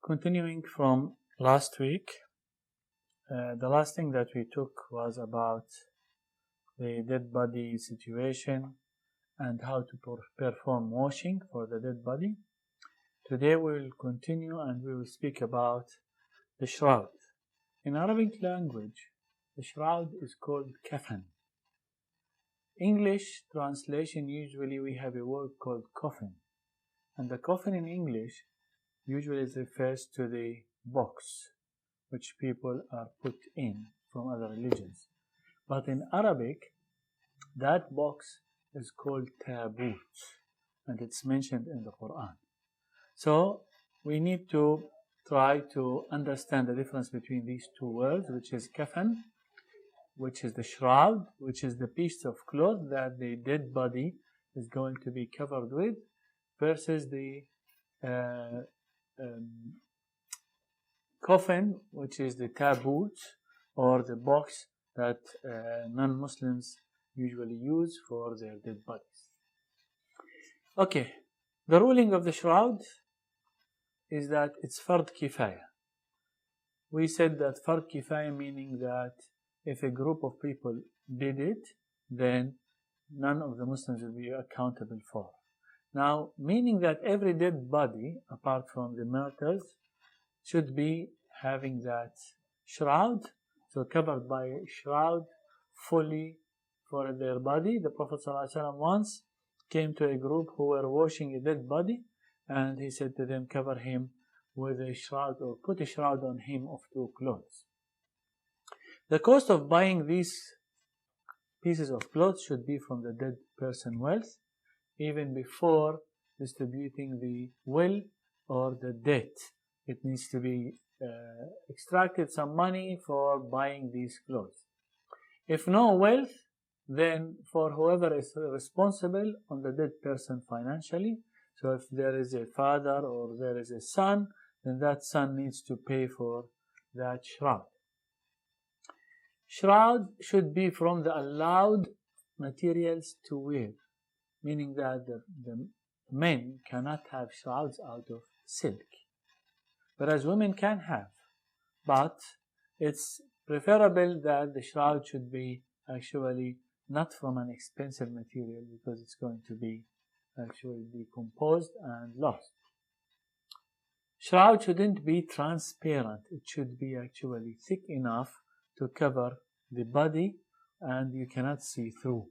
Continuing from last week, the last thing that we took was about the dead body situation and how to perform washing for the dead body. Today we will continue and we will speak about the shroud. In Arabic language, the shroud is called kafan. English translation, usually we have a word called coffin. And the coffin in English usually refers to the box which people are put in from other religions. But in Arabic, that box is called taboot, and it's mentioned in the Quran. So we need to try to understand the difference between these two words, which is kafan, which is the shroud, which is the piece of cloth that the dead body is going to be covered with, versus the coffin, which is the taboot or the box that non-Muslims usually use for their dead bodies. Okay, the ruling of the shroud is that it's fard kifaya. We said that fard kifaya meaning that if a group of people did it, then none of the Muslims will be accountable for. Now, meaning that every dead body, apart from the martyrs, should be having that shroud, so covered by a shroud fully for their body. The Prophet ﷺ once came to a group who were washing a dead body, and he said to them, cover him with a shroud or put a shroud on him of two clothes. The cost of buying these pieces of cloth should be from the dead person's wealth, even before distributing the will or the debt. It needs to be extracted some money for buying these clothes. If no wealth, then for whoever is responsible on the dead person financially, so if there is a father or there is a son, then that son needs to pay for that shroud. Shroud should be from the allowed materials to wear, meaning that the men cannot have shrouds out of silk, whereas women can have. But it's preferable that the shroud should be actually not from an expensive material, because it's going to be actually decomposed and lost. Shroud shouldn't be transparent. It should be actually thick enough to cover the body and you cannot see through.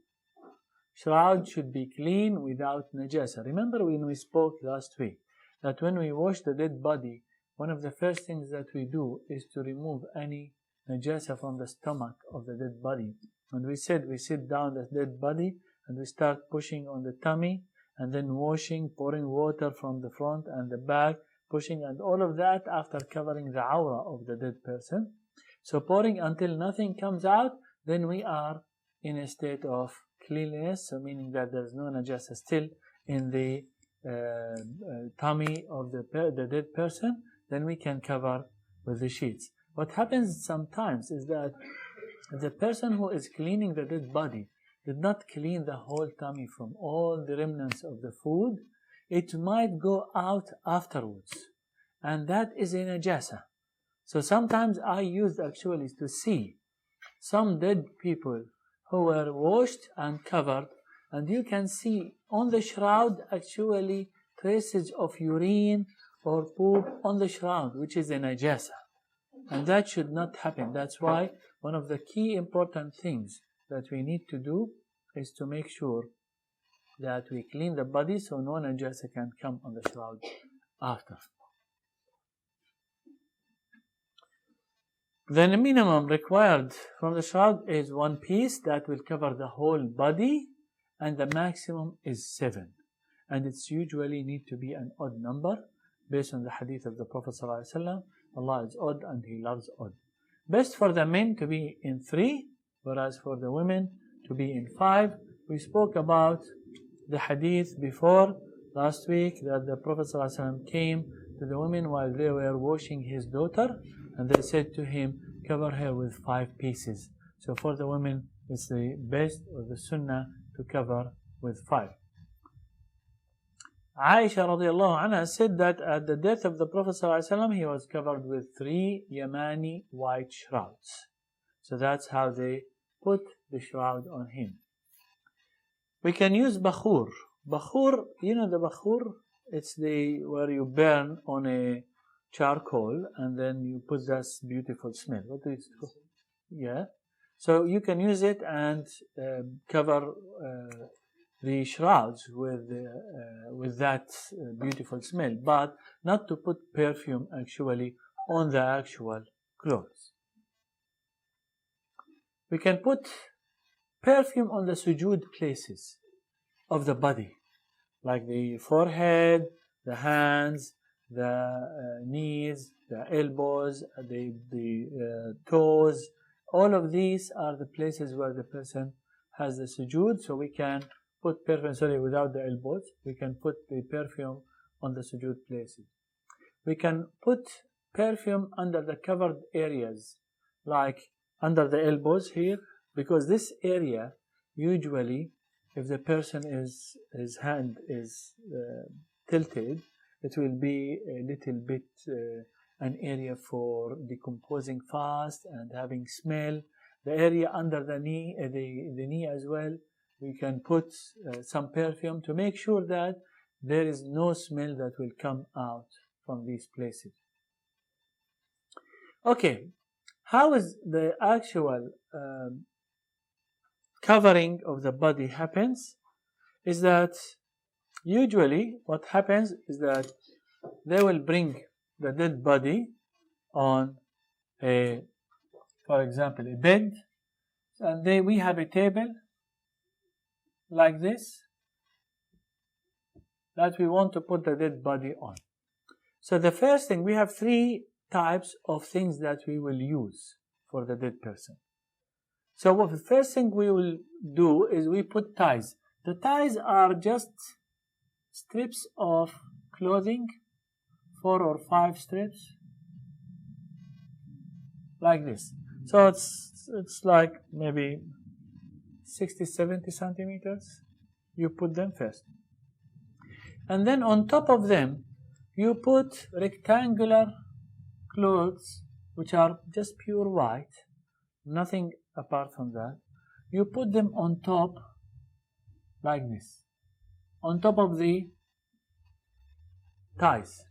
Shroud should be clean without najasa. Remember when we spoke last week that when we wash the dead body, one of the first things that we do is to remove any najasa from the stomach of the dead body. And we said we sit down the dead body and we start pushing on the tummy and then washing, pouring water from the front and the back, pushing, and all of that after covering the aura of the dead person. So pouring until nothing comes out, then we are in a state of cleanliness, so meaning that there is no najasa still in the tummy of the dead person, then we can cover with the sheets. What happens sometimes is that the person who is cleaning the dead body did not clean the whole tummy from all the remnants of the food. It might go out afterwards, and that is a najasa. So sometimes I used actually to see some dead people who were washed and covered, and you can see on the shroud actually traces of urine or poop on the shroud, which is a najasa. And that should not happen. That's why one of the key important things that we need to do is to make sure that we clean the body so no najasa can come on the shroud after. Then the minimum required from the shroud is one piece that will cover the whole body, and the maximum is 7. And it's usually need to be an odd number based on the hadith of the Prophet ﷺ. Allah is odd and He loves odd. Best for the men to be in 3, whereas for the women to be in 5. We spoke about the hadith before last week that the Prophet ﷺ came to the women while they were washing his daughter, and they said to him, cover her with 5 pieces. So for the women, it's the best or the sunnah to cover with 5. Aisha radiallahu anha said that at the death of the Prophet ﷺ, he was covered with 3 Yamani white shrouds. So that's how they put the shroud on him. We can use bakhur. Bakhur, you know the bakhur? It's where you burn on a charcoal and then you put this beautiful smell. What is it called? Yeah. So you can use it and cover the shrouds with that beautiful smell, but not to put perfume actually on the actual clothes. We can put perfume on the sujood places of the body, like the forehead, the hands, the knees, the elbows, the toes. All of these are the places where the person has the sujood, so we can put perfume, without the elbows, we can put the perfume on the sujood places. We can put perfume under the covered areas, like under the elbows here, because this area, usually, if the person his hand is tilted, it will be a little bit an area for decomposing fast and having smell. The area under the knee, the knee as well, we can put some perfume to make sure that there is no smell that will come out from these places. Okay, how is the actual covering of the body happens? Is that usually what happens is that they will bring the dead body on for example, a bed, and we have a table like this that we want to put the dead body on. So the first thing, we have 3 types of things that we will use for the dead person. So the first thing we will do is we put ties. The ties are just strips of clothing, 4 or 5 strips, like this. So it's like maybe 60-70 centimeters. You put them first. And then on top of them, you put rectangular clothes, which are just pure white, nothing apart from that. You put them on top, like this, on top of the ties.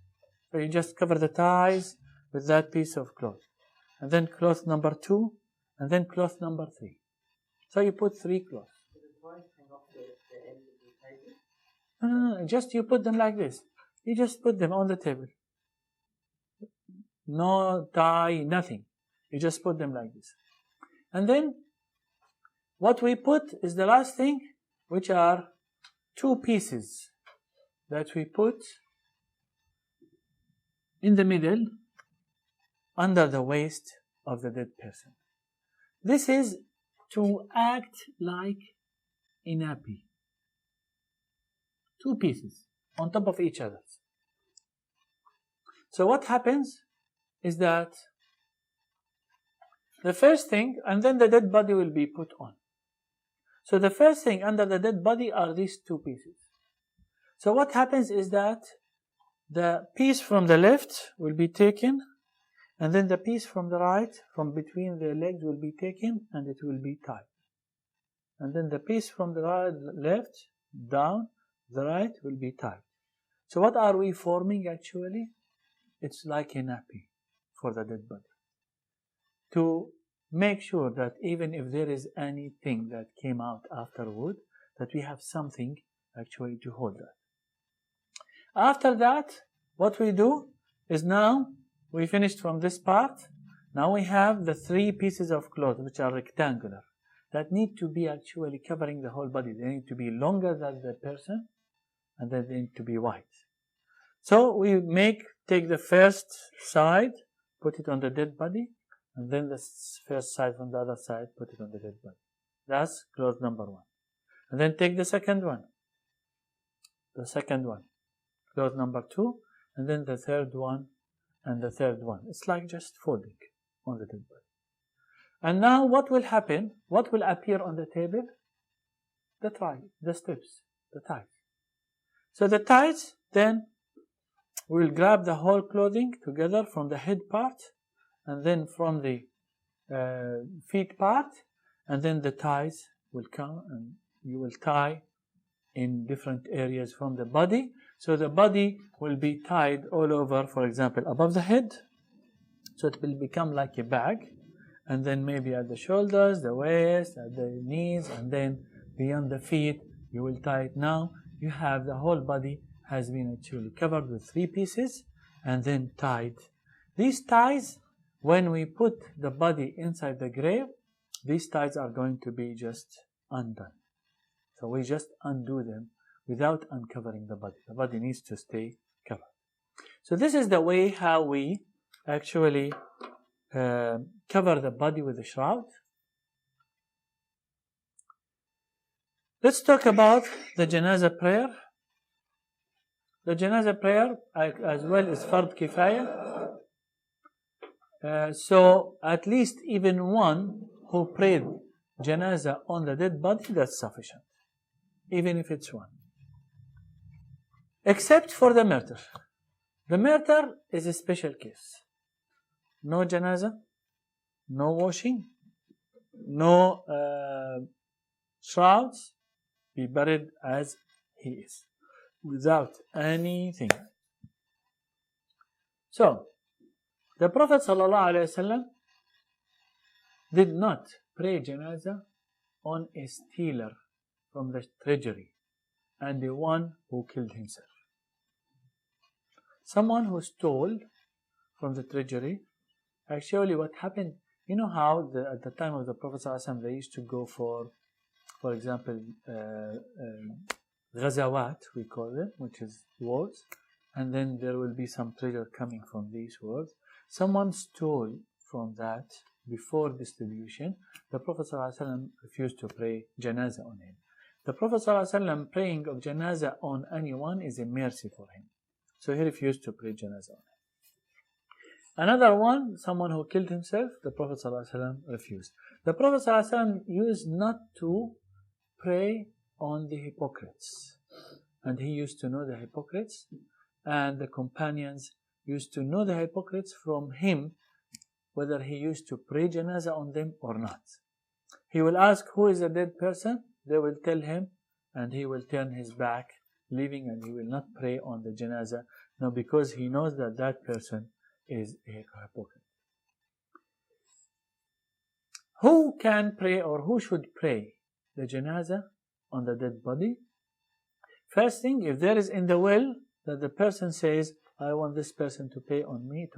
So you just cover the ties with that piece of cloth. And then cloth number 2, and then cloth number 3. So you put 3 cloths. No, just you put them like this. You just put them on the table. No tie, nothing. You just put them like this. And then what we put is the last thing, which are 2 pieces that we put in the middle under the waist of the dead person. This is to act like a nappy. 2 pieces on top of each other. So what happens is that the first thing, and then the dead body will be put on. So the first thing under the dead body are these 2 pieces. So what happens is that the piece from the left will be taken, and then the piece from the right, from between the legs, will be taken, and it will be tied. And then the piece from the right, left, down, the right will be tied. So what are we forming actually? It's like a nappy for the dead body, to make sure that even if there is anything that came out afterward, that we have something actually to hold that. After that, what we do is, now we finished from this part. Now we have the 3 pieces of cloth which are rectangular, that need to be actually covering the whole body. They need to be longer than the person, and then they need to be white. So we take the first side, put it on the dead body, and then the first side from the other side, put it on the dead body. That's cloth number 1. And then take the second one, cloth number 2, and then the third one, and the third one. It's like just folding on the dead body. And now what will happen? What will appear on the table? The strips, the ties. So the ties, then we'll grab the whole clothing together from the head part and then from the feet part, and then the ties will come and you will tie in different areas from the body. So the body will be tied all over, for example, above the head. So it will become like a bag, and then maybe at the shoulders, the waist, at the knees, and then beyond the feet, you will tie it. Now you have the whole body has been actually covered with 3 pieces and then tied. These ties, when we put the body inside the grave, these ties are going to be just undone. So we just undo them without uncovering the body. The body needs to stay covered. So this is the way how we actually cover the body with the shroud. Let's talk about the Janazah prayer. The Janazah prayer as well is Fard Kifaya. So at least even one who prayed Janazah on the dead body, that's sufficient. Even if it's one. Except for the murder. The murder is a special case. No Janazah, no washing, no shrouds, be buried as he is, without anything. So, the Prophet ﷺ did not pray Janazah on a stealer from the treasury and the one who killed himself. Someone who stole from the treasury, actually what happened, you know how at the time of the Prophet ﷺ they used to go for example, ghazawat, we call them, which is wars, and then there will be some treasure coming from these wars. Someone stole from that before distribution. The Prophet ﷺ refused to pray Janazah on him. The Prophet ﷺ praying of Janazah on anyone is a mercy for him. So he refused to pray Janazah on him. Another one, someone who killed himself, the Prophet ﷺ refused. The Prophet ﷺ used not to pray on the hypocrites. And he used to know the hypocrites, and the companions used to know the hypocrites from him, whether he used to pray Janazah on them or not. He will ask who is a dead person, they will tell him, and he will turn his back, leaving, and he will not pray on the Janazah. No, because he knows that that person is a hypocrite. Who can pray or who should pray the Janazah on the dead body? First thing, if there is in the will that the person says, I want this person to pray on me,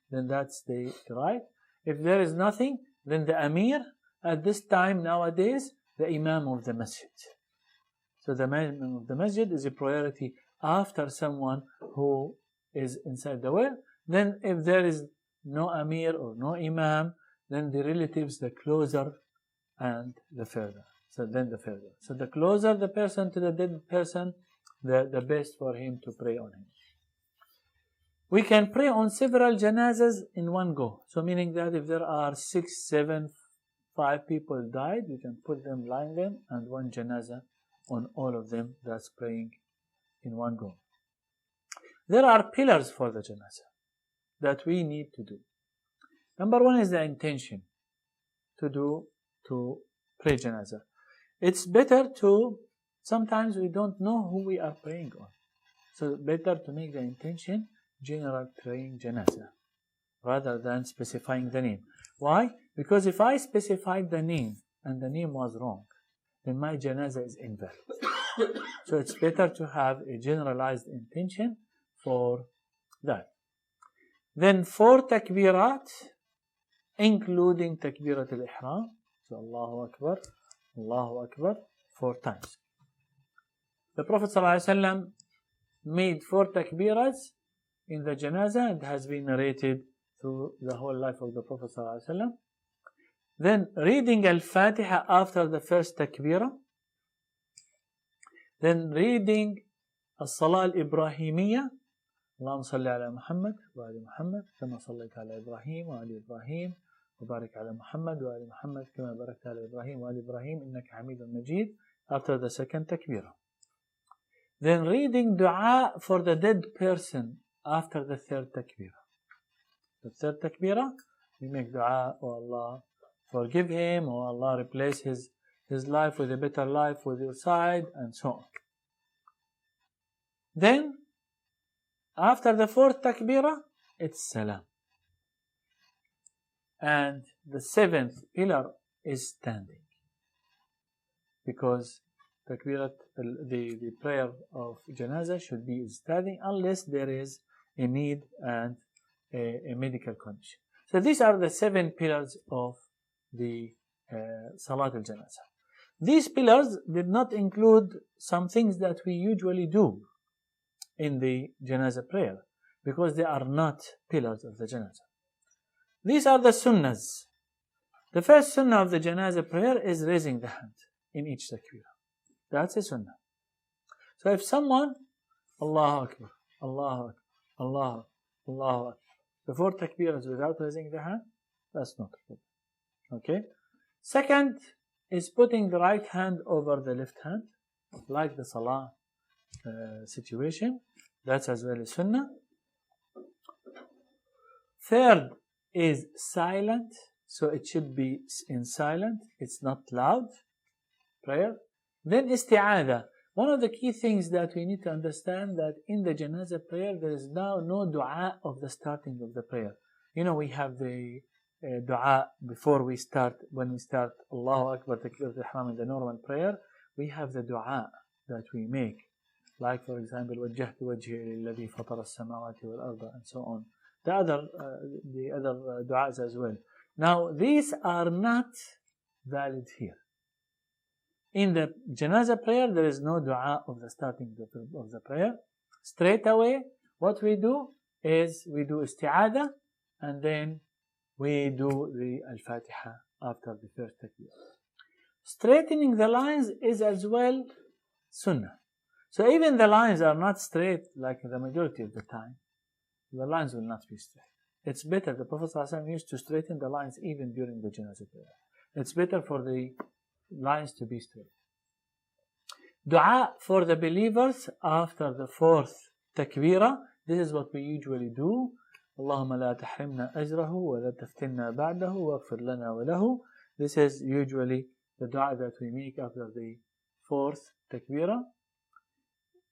then that's the right. If there is nothing, then the Amir, at this time nowadays, the Imam of the Masjid. So the Imam of the Masjid is a priority after someone who is inside the will. Then if there is no Amir or no Imam, then the relatives, the closer and the further. So the closer the person to the dead person, the best for him to pray on him. We can pray on several janazas in one go. So meaning that if there are 6, 7, 5 people died, we can put them, line them, and one janazah on all of them. That's praying in one go. There are pillars for the janazah that we need to do. Number 1 is the intention to pray janazah. It's better to, sometimes we don't know who we are praying on. So better to make the intention general praying janazah rather than specifying the name. Why? Because if I specified the name and the name was wrong, then my janazah is invalid. So it's better to have a generalized intention for that. Then 4 takbirat, including takbirat al-ihram. So Allahu Akbar, 4 times. The Prophet ﷺ made 4 takbirats in the janazah. It has been narrated through the whole life of the Prophet ﷺ. Then reading al-Fatiha after the first takbirah. Then reading as-Salah al-Ibrahimiyya. اللهم صل على محمد وآل محمد كما صليت على إبراهيم وآل إبراهيم وبارك على محمد وآل محمد كما باركت على إبراهيم وآل إبراهيم إنك حميد مجيد after the second takbirah. Then reading dua for the dead person after the third takbirah. The third takbirah, we make dua, oh Allah, forgive him, oh Allah, replace his life with a better life with your side, and so on. Then, after the fourth takbirah, it's salam. And the seventh pillar is standing. Because the prayer of janazah should be standing unless there is a need and a medical condition. So these are the 7 pillars of the Salat al-Janazah. These pillars did not include some things that we usually do in the Janazah prayer because they are not pillars of the Janazah. These are the sunnahs. The first sunnah of the Janazah prayer is raising the hand in each takbirah. That's a sunnah. So if someone, Allahu Akbar, Allahu Akbar, Allahu Akbar, Allahu Akbar, the 4 takbirahs without raising the hand, that's not a problem. Okay? Second is putting the right hand over the left hand, like the salah situation. That's as well as sunnah. Third is silent, so it should be in silent. It's not loud prayer. Then isti'adha. One of the key things that we need to understand that in the janazah prayer there is now no dua of the starting of the prayer. You know, we have the dua before we start, when we start Allahu Akbar Takbir al-Ihram in the normal prayer, we have the dua that we make. Like for example, وَجَّهْتُ وَجْهِي لِلَّذِي فَطَرَ السَّمَاوَاتِ وَالْأَرْضَ and so on. The other du'as as well. Now these are not valid here. In the janazah prayer, there is no dua of the starting of the prayer. Straight away, what we do is we do isti'adah and then we do the al-Fatiha after the first takbir. Straightening the lines is as well sunnah. So even the lines are not straight like the majority of the time. The lines will not be straight. It's better, the Prophet ﷺ used to straighten the lines even during the janazah prayer. It's better for the lines to be straight. Dua for the believers after the 4th takbirah. This is what we usually do. Allahumma la tahrimna ajrahu wa la taftinna ba'dahu wa aghfir lana wa lahu. This is usually the dua that we make after the 4th takbirah.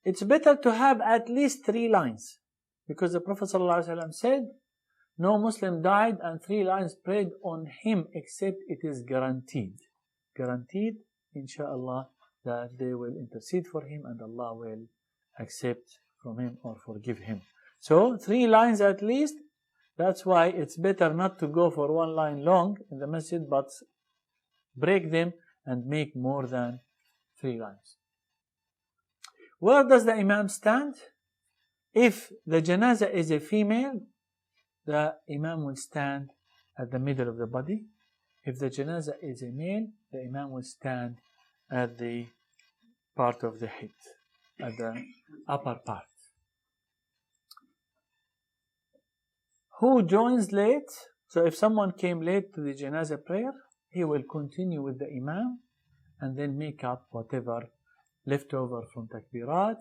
It's better to have at least 3 lines. Because the Prophet ﷺ said, no Muslim died and 3 lines prayed on him except it is guaranteed. Guaranteed, inshallah, that they will intercede for him and Allah will accept from him or forgive him. So 3 lines at least. That's why it's better not to go for 1 line long in the masjid, but break them and make more than 3 lines. Where does the Imam stand? If the janazah is a female, the Imam will stand at the middle of the body. If the janazah is a male, the Imam will stand at the part of the head, at the upper part. Who joins late? So if someone came late to the janazah prayer, he will continue with the Imam and then make up whatever left over from takbirat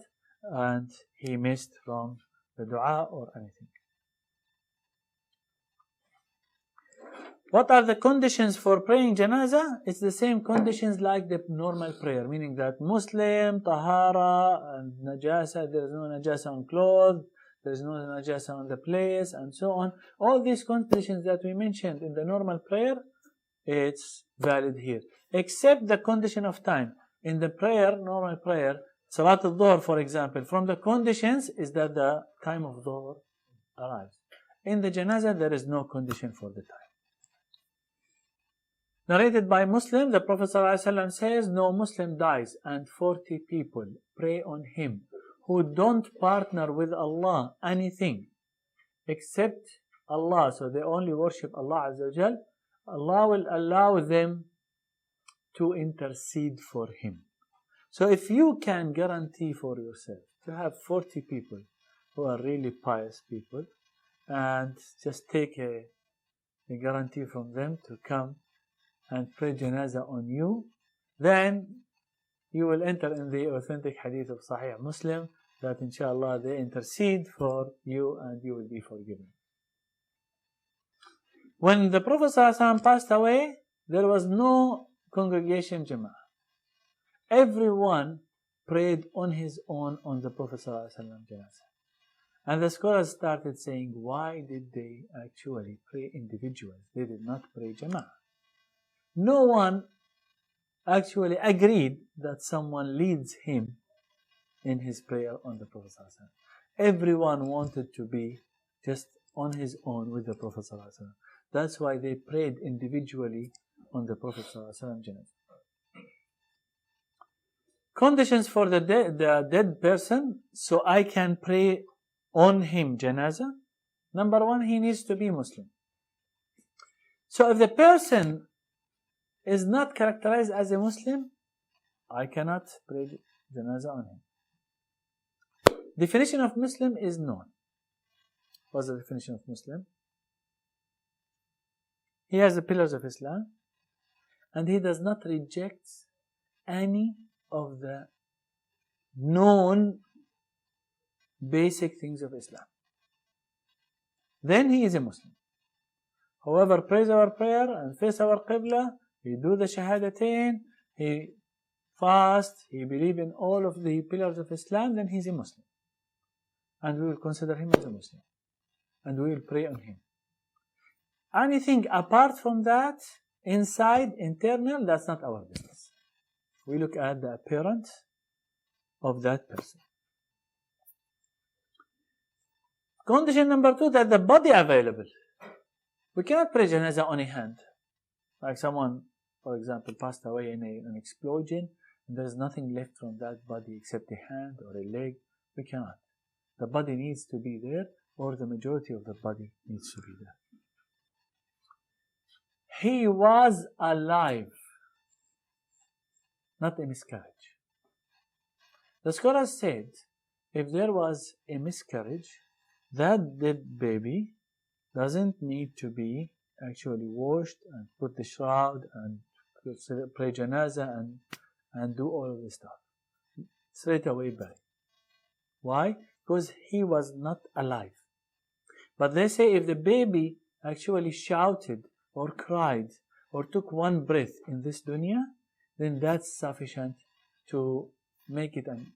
and he missed from the dua or anything. What are the conditions for praying janazah? It's the same conditions like the normal prayer, meaning that Muslim, tahara, and najasa, there is no najasa on clothes, there is no najasa on the place, and so on. All these conditions that we mentioned in the normal prayer, it's valid here. Except the condition of time. In the prayer, normal prayer, Salat al-Dhuhr, for example, from the conditions is that the time of Dhuhr arrives. In the janazah, there is no condition for the time. Narrated by Muslim, the Prophet ﷺ says, no Muslim dies and 40 people pray on him who don't partner with Allah anything except Allah. So they only worship Allah Azza wa Jal. Allah will allow them to intercede for him. So if you can guarantee for yourself to have 40 people who are really pious people and just take a guarantee from them to come and pray janazah on you, then you will enter in the authentic hadith of Sahih Muslim that inshallah they intercede for you and you will be forgiven. When the Prophet ﷺ passed away, there was no congregation Jama'ah. Everyone prayed on his own on the Prophet ﷺ janazah. And the scholars started saying, why did they actually pray individuals? They did not pray Jama'ah. No one actually agreed that someone leads him in his prayer on the Prophet ﷺ. Everyone wanted to be just on his own with the Prophet ﷺ. That's why they prayed individually on the Prophet ﷺ janazah. Conditions for the dead person, so I can pray on him janazah. Number one, he needs to be Muslim. So if the person is not characterized as a Muslim, I cannot pray janazah on him. Definition of Muslim is known. What's the definition of Muslim? He has the pillars of Islam and he does not reject any of the known basic things of Islam. Then he is a Muslim. However, prays our prayer and face our Qibla, he do the Shahadatain, he fast, he believe in all of the pillars of Islam, then he is a Muslim. And we will consider him as a Muslim. And we will pray on him. Anything apart from that, inside, internal, that's not our business. We look at the appearance of that person. Condition number two, that the body available. We cannot pray janazah on a hand. Like someone, for example, passed away in an explosion, and there is nothing left from that body except a hand or a leg. We cannot. The body needs to be there, or the majority of the body needs to be there. He was alive, not a miscarriage. The scholars said, if there was a miscarriage, that dead baby doesn't need to be actually washed and put the shroud and pray janazah and do all of this stuff. Straight away bury. Why? Because he was not alive. But they say if the baby actually shouted or cried or took one breath in this dunya, then that's sufficient to make it an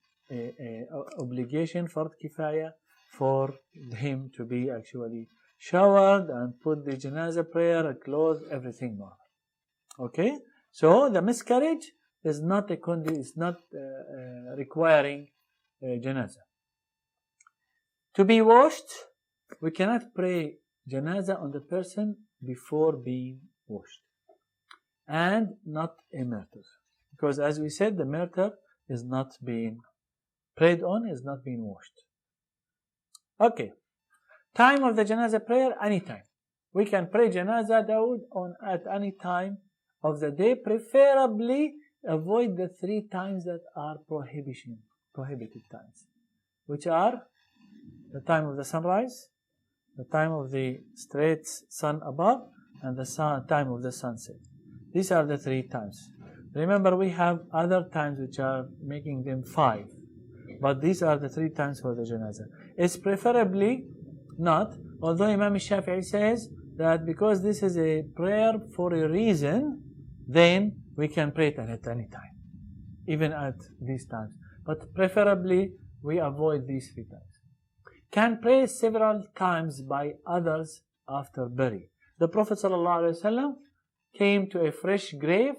obligation for kifaya for him to be actually showered and put the janazah prayer, clothes, everything normal. Okay? So the miscarriage is not requiring janazah. To be washed, we cannot pray janazah on the person before being washed. And not a martyr. Because as we said, the martyr is not being prayed on, is not being washed. Okay. Time of the janazah prayer, anytime. We can pray janazah Dawood at any time of the day, preferably avoid the 3 times that are prohibited times, which are the time of the sunrise, the time of the straight sun above, and the time of the sunset. These are the 3 times. Remember, we have other times which are making them 5, but these are the 3 times for the janazah. It's preferably not, although Imam Shafi'i says that because this is a prayer for a reason, then we can pray it at any time, even at these times. But preferably, we avoid these 3 times. Can pray several times by others after bury. The Prophet ﷺ came to a fresh grave,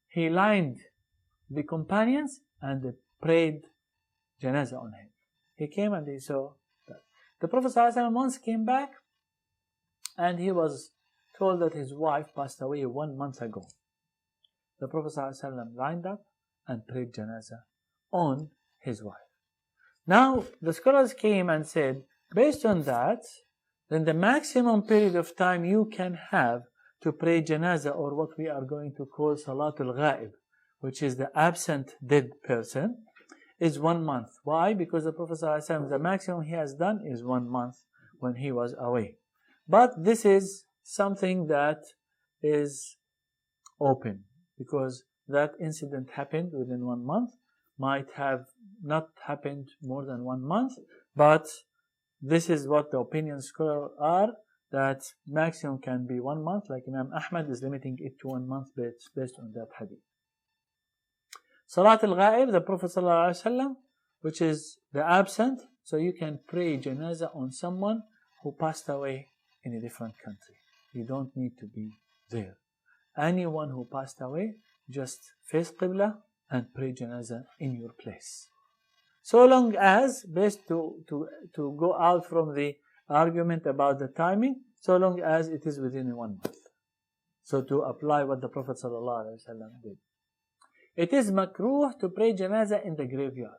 he lined the companions and they prayed janazah on him. He came and he saw that. The Prophet ﷺ once came back and he was told that his wife passed away 1 month ago. The Prophet ﷺ lined up and prayed janazah on his wife. Now, the scholars came and said, based on that, then the maximum period of time you can have to pray janazah, or what we are going to call salatul ghaib, which is the absent dead person, is 1 month. Why? Because the Prophet ﷺ, the maximum he has done is 1 month when he was away. But this is something that is open, because that incident happened within 1 month, might have not happened more than 1 month, but this is what the opinion scholars are, that maximum can be 1 month, like Imam Ahmad is limiting it to 1 month based on that hadith. Salat al-Ghaib, the Prophet ﷺ, which is the absent, so you can pray janazah on someone who passed away in a different country. You don't need to be there. Anyone who passed away, just face Qibla and pray janazah in your place. So long as, based to go out from the argument about the timing, so long as it is within 1 month. So to apply what the Prophet ﷺ did. It is makruh to pray janazah in the graveyard,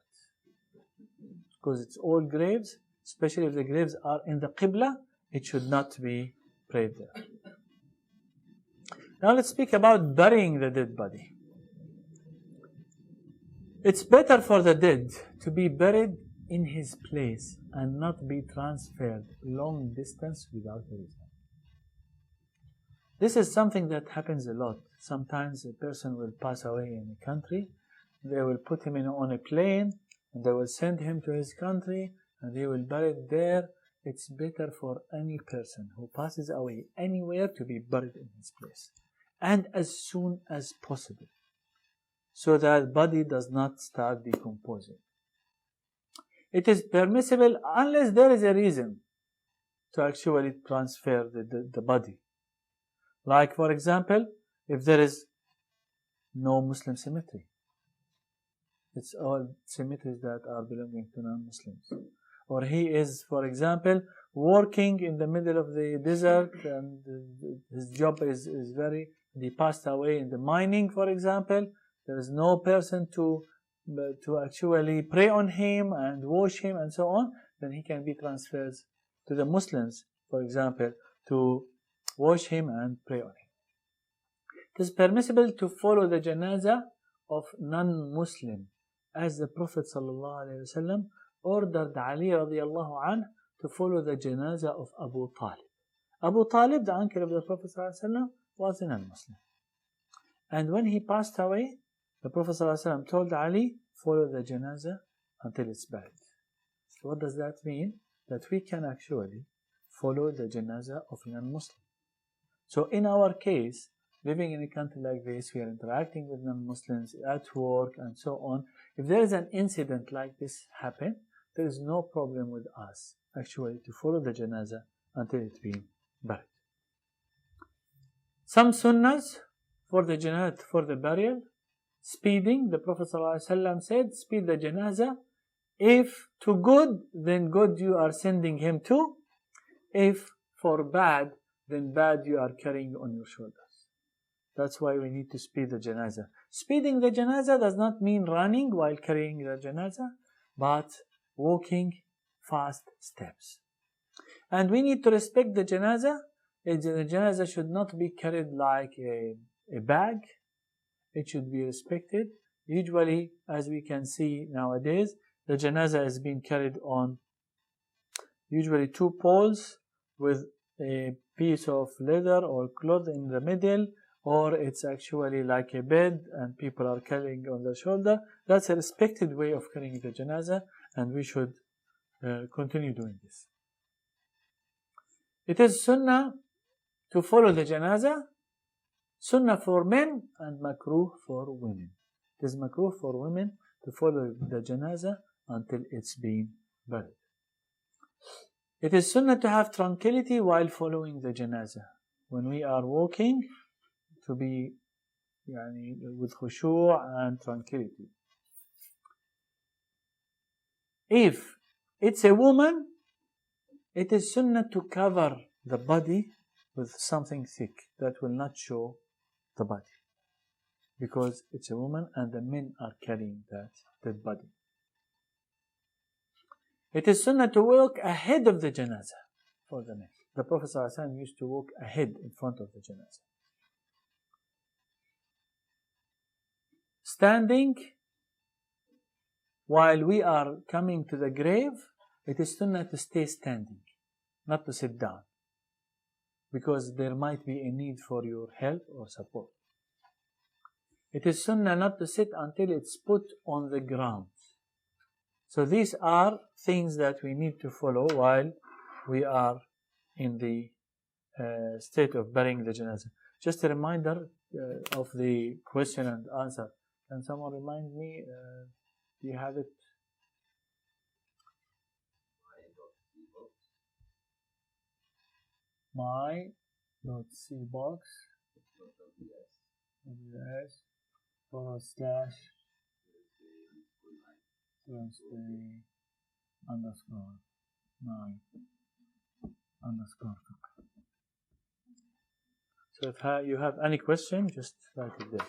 because it's all graves, especially if the graves are in the Qibla, it should not be prayed there. Now let's speak about burying the dead body. It's better for the dead to be buried in his place and not be transferred long distance without a reason. This is something that happens a lot. Sometimes a person will pass away in a country, they will put him on a plane, and they will send him to his country, and they will bury it there. It's better for any person who passes away anywhere to be buried in his place, and as soon as possible, so that body does not start decomposing. It is permissible unless there is a reason to actually transfer the body. Like, for example, if there is no Muslim cemetery. It's all cemeteries that are belonging to non-Muslims. Or he is, for example, working in the middle of the desert, and his job is he passed away in the mining, for example. There is no person to actually pray on him and wash him and so on. Then he can be transferred to the Muslims, for example, to wash him and pray on him. It is permissible to follow the janazah of non-Muslim, as the Prophet ﷺ ordered Ali radiallahu anh to follow the janazah of Abu Talib. Abu Talib, the uncle of the Prophet ﷺ, was a non-Muslim. And when he passed away, the Prophet ﷺ told Ali, follow the janazah until it's buried. So what does that mean? That we can actually follow the janazah of a non-Muslim. So in our case, living in a country like this, we are interacting with non-Muslims at work and so on. If there is an incident like this happen, there is no problem with us actually to follow the janazah until it's been buried. Some sunnahs for the janazah, for the burial, speeding. The Prophet ﷺ said, speed the janazah. If to good, then good you are sending him to. If for bad, then bad you are carrying on your shoulders. That's why we need to speed the janazah. Speeding the janazah does not mean running while carrying the janazah, but walking fast steps. And we need to respect the janazah. The janazah should not be carried like a bag. It should be respected. Usually, as we can see nowadays, the janazah is being carried on usually 2 poles with a piece of leather or cloth in the middle, or it's actually like a bed and people are carrying on their shoulder. That's a respected way of carrying the janazah, and we should continue doing this. It is sunnah to follow the janazah, sunnah for men and makruh for women. It is makruh for women to follow the janazah until it's been buried. It is sunnah to have tranquility while following the janazah. When we are walking, to be with khushu' and tranquility. If it's a woman, it is sunnah to cover the body with something thick that will not show the body, because it's a woman and the men are carrying that dead body. It is sunnah to walk ahead of the janazah for the men. The Prophet ﷺ used to walk ahead in front of the janazah. Standing while we are coming to the grave, it is sunnah to stay standing, not to sit down, because there might be a need for your help or support. It is sunnah not to sit until it's put on the ground. So these are things that we need to follow while we are in the state of burying the janazah. Just a reminder of the question and answer. Can someone remind me? Do you have it? My.cbox /Thursday _9 _ So if you have any question, just write it there.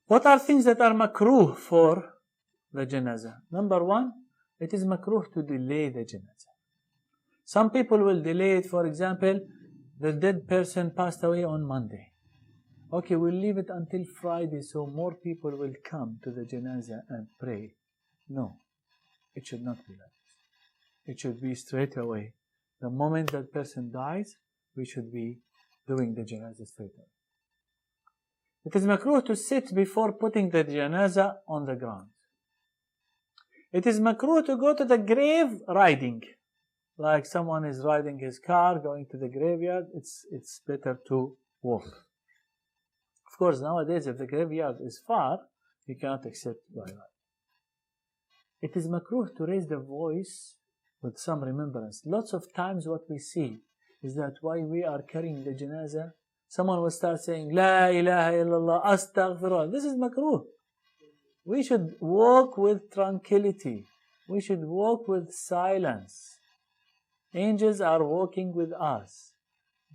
What are things that are makruh for the janazah? Number one, it is makruh to delay the janazah. Some people will delay it. For example, the dead person passed away on Monday. Okay, we'll leave it until Friday so more people will come to the janazah and pray. No, it should not be like this. It should be straight away. The moment that person dies, we should be doing the janazah straight away. It is makruh to sit before putting the janazah on the ground. It is makruh to go to the grave riding. Like someone is riding his car, going to the graveyard, it's better to walk. Of course, nowadays, if the graveyard is far, you cannot accept by ride. It is makruh to raise the voice with some remembrance. Lots of times what we see is that while we are carrying the janazah, someone will start saying, La ilaha illallah, astaghfirullah. This is makruh. We should walk with tranquility. We should walk with silence. Angels are walking with us.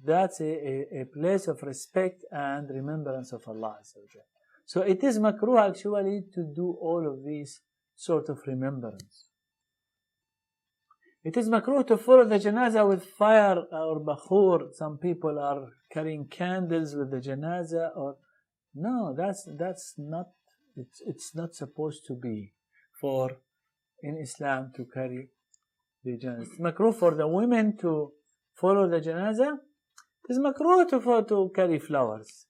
That's a place of respect and remembrance of Allah. So it is makruh actually to do all of these sort of remembrance. It is makruh to follow the janazah with fire or bakhur. Some people are carrying candles with the janazah. Or no, that's not. It's not supposed to be for in Islam to carry the janazah. It's makruh for the women to follow the janazah. It is makruh to carry flowers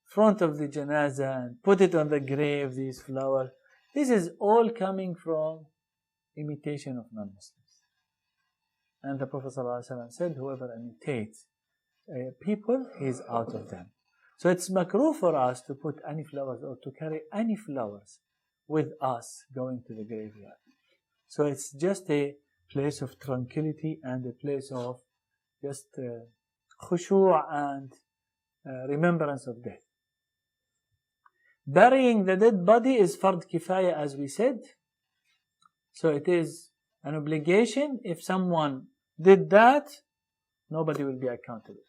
front of the janazah and put it on the grave. These flowers. This is all coming from imitation of non-Muslims. And the Prophet ﷺ said, whoever imitates people, he is out of them. So it's makruh for us to put any flowers or to carry any flowers with us going to the graveyard. So it's just a place of tranquility and a place of just khushu' and remembrance of death. Burying the dead body is fard kifaya, as we said. So it is an obligation. If someone did that, nobody will be accountable.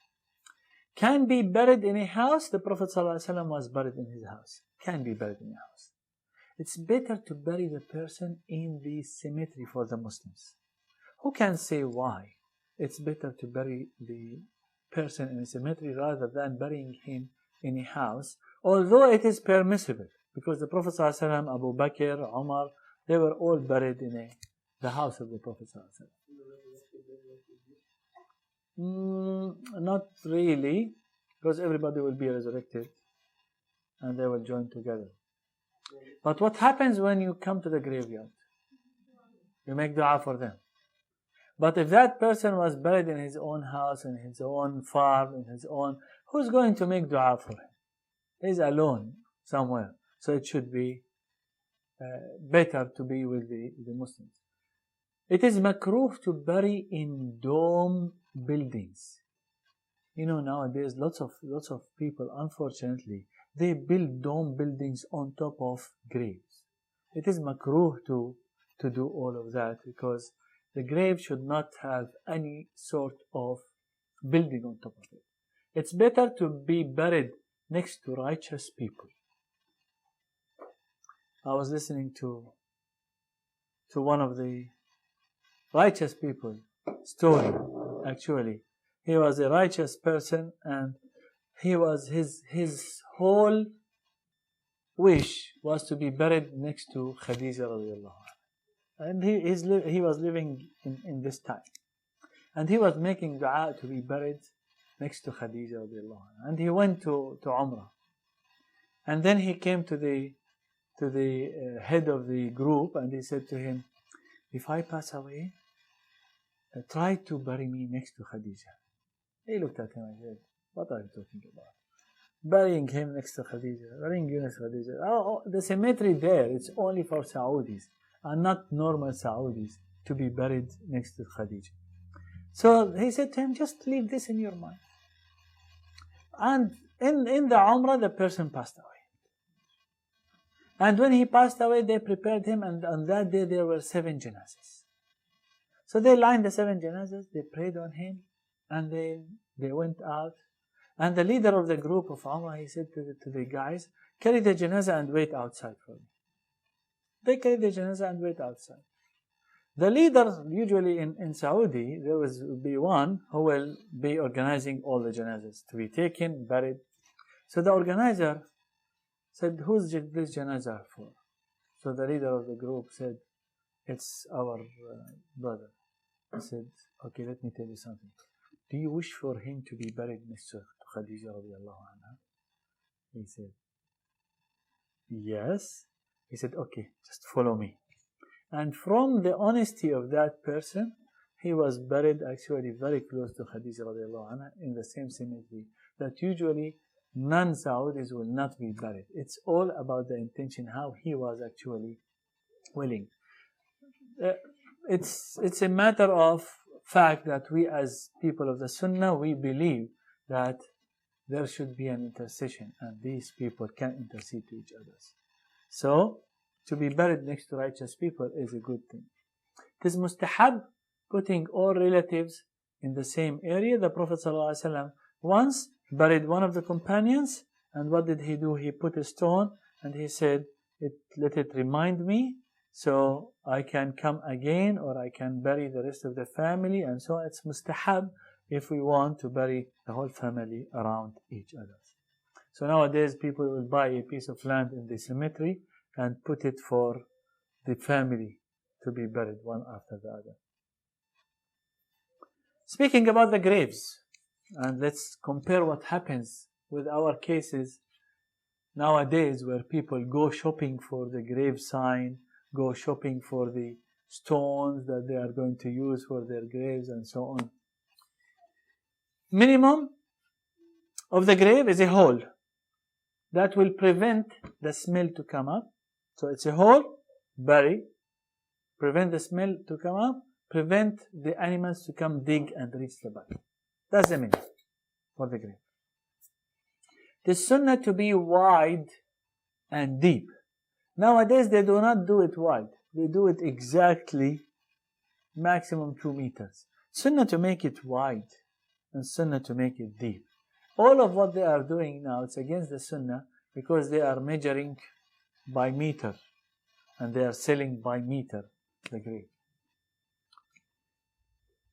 Can be buried in a house. The Prophet ﷺ was buried in his house. Can be buried in a house. It's better to bury the person in the cemetery for the Muslims. Who can say why? It's better to bury the person in a cemetery rather than burying him in a house, although it is permissible, because the Prophet ﷺ, Abu Bakr, Umar, they were all buried in the house of the Prophet ﷺ. Not really, because everybody will be resurrected and they will join together. But what happens when you come to the graveyard? You make dua for them. But if that person was buried in his own house, in his own farm, in his own, who's going to make dua for him? He's alone somewhere. So it should be better to be with the Muslims. It is makruh to bury in dome buildings. You know, nowadays lots of people, unfortunately, they build dome buildings on top of graves. It is makruh to do all of that, because the grave should not have any sort of building on top of it. It's better to be buried next to righteous people. I was listening to one of the righteous people story. Actually, he was a righteous person, and he was his whole wish was to be buried next to Khadija radiallahu anha. And he was living in this time, and he was making dua to be buried next to Khadija radiallahu anha. And he went to Umrah. And then he came to the head of the group, and he said to him, if I pass away, try to bury me next to Khadija. He looked at him and said, what are you talking about? Burying him next to Khadija, burying you next to Khadija. Oh, the cemetery there, it's only for Saudis, and not normal Saudis to be buried next to Khadija. So he said to him, just leave this in your mind. And in the Umrah, the person passed away. And when he passed away, they prepared him, and on that day there were 7 janazahs. So they lined the 7 janazahs, they prayed on him, and they went out. And the leader of the group of Umrah, he said to the guys, carry the janazah and wait outside for me. They carried the janazah and wait outside. The leader, usually in Saudi, there will be one who will be organizing all the janazahs to be taken, buried. So the organizer said, who's this janazah for? So the leader of the group said, it's our brother. He said, okay, let me tell you something. Do you wish for him to be buried next to Khadija radiallahu anha? He said, yes. He said, okay, just follow me. And from the honesty of that person, he was buried actually very close to Khadija radiallahu anha in the same cemetery that usually non-Saudis will not be buried. It's all about the intention, how he was actually willing. It's a matter of fact that we as people of the Sunnah, we believe that there should be an intercession, and these people can intercede to each other. So, to be buried next to righteous people is a good thing. It is mustahab putting all relatives in the same area. The Prophet ﷺ once buried one of the companions, and what did he do? He put a stone and he said, let it remind me so I can come again, or I can bury the rest of the family, and so it's mustahab if we want to bury the whole family around each other. So nowadays people will buy a piece of land in the cemetery and put it for the family to be buried one after the other. Speaking about the graves, and let's compare what happens with our cases nowadays, where people go shopping for the grave sign, go shopping for the stones that they are going to use for their graves, and so on. Minimum of the grave is a hole that will prevent the smell to come up. So it's a hole, bury, prevent the smell to come up, prevent the animals to come dig and reach the body. That's the minimum for the grave. The sunnah to be wide and deep. Nowadays they do not do it wide. They do it exactly maximum 2 meters. Sunnah to make it wide and sunnah to make it deep. All of what they are doing now, it's against the sunnah because they are measuring by meter and they are selling by meter the grave.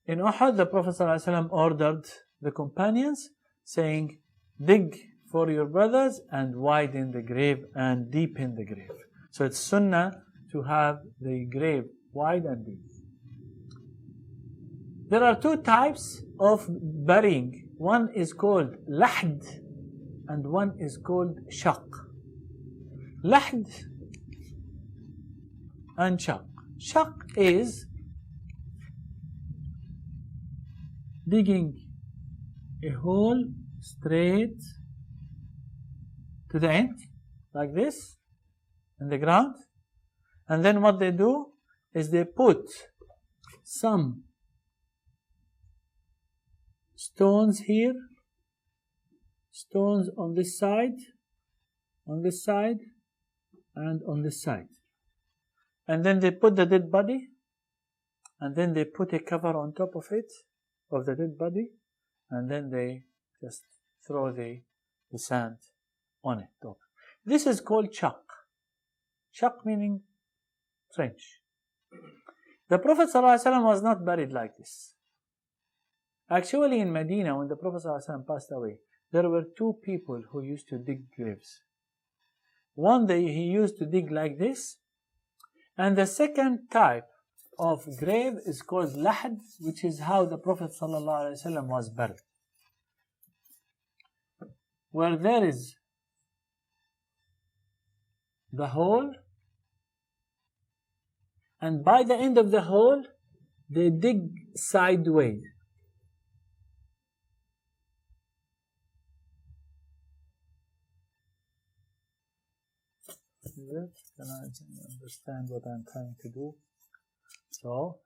In Uhud, the Prophet ﷺ ordered the companions saying, dig for your brothers and widen the grave and deepen the grave. So it's sunnah to have the grave wide and deep. There are 2 types of burying. One is called lahd and one is called shaq. Lahd and shaq. Shaq is digging a hole straight to the end, like this, in the ground. And then what they do is they put some stones here, stones on this side, and on this side. And then they put the dead body, and then they put a cover on top of it, of the dead body, and then they just throw the sand on it. This is called shaq. Shaq meaning trench. The Prophet ﷺ was not buried like this. Actually, in Medina, when the Prophet ﷺ passed away, there were 2 people who used to dig graves. One day he used to dig like this, and the second type of grave is called lahd, which is how the Prophet ﷺ was buried. where there is the hole, and by the end of the hole they dig sideways. Can I understand what I'm trying to do? So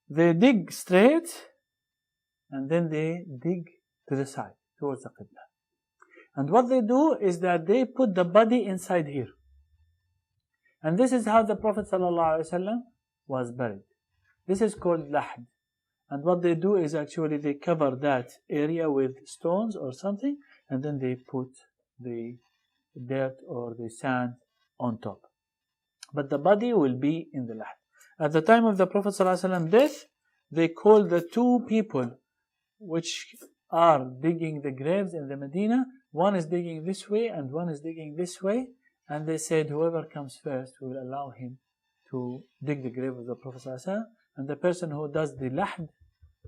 they dig straight and then they dig to the side towards the Qibla. And what they do is that they put the body inside here. And this is how the Prophet ﷺ was buried. This is called lahd. And what they do is actually they cover that area with stones or something, and then they put the dirt or the sand on top. But the body will be in the lahd. At the time of the Prophet ﷺ death, they called the two people which are digging the graves in the Medina. One is digging this way and one is digging this way. And they said, whoever comes first, we will allow him to dig the grave of the Prophet ﷺ. And the person who does the lahd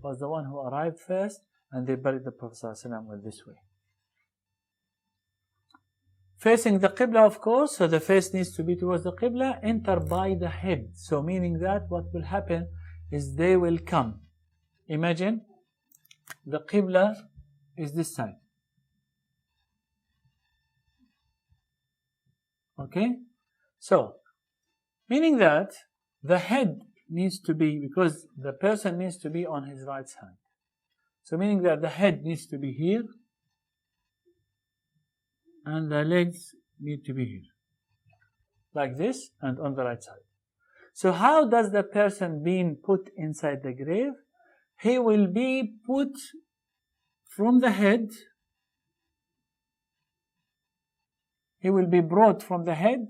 was the one who arrived first, and they buried the Prophet ﷺ with this way. Facing the Qibla, of course, so the face needs to be towards the Qibla. Enter by the head. So meaning that what will happen is they will come. Imagine the Qibla is this side. Okay? So, meaning that the head needs to be, because the person needs to be on his right side. So meaning that the head needs to be here, and the legs need to be here. Like this, and on the right side. So how does the person being put inside the grave? He will be put from the head. He will be brought from the head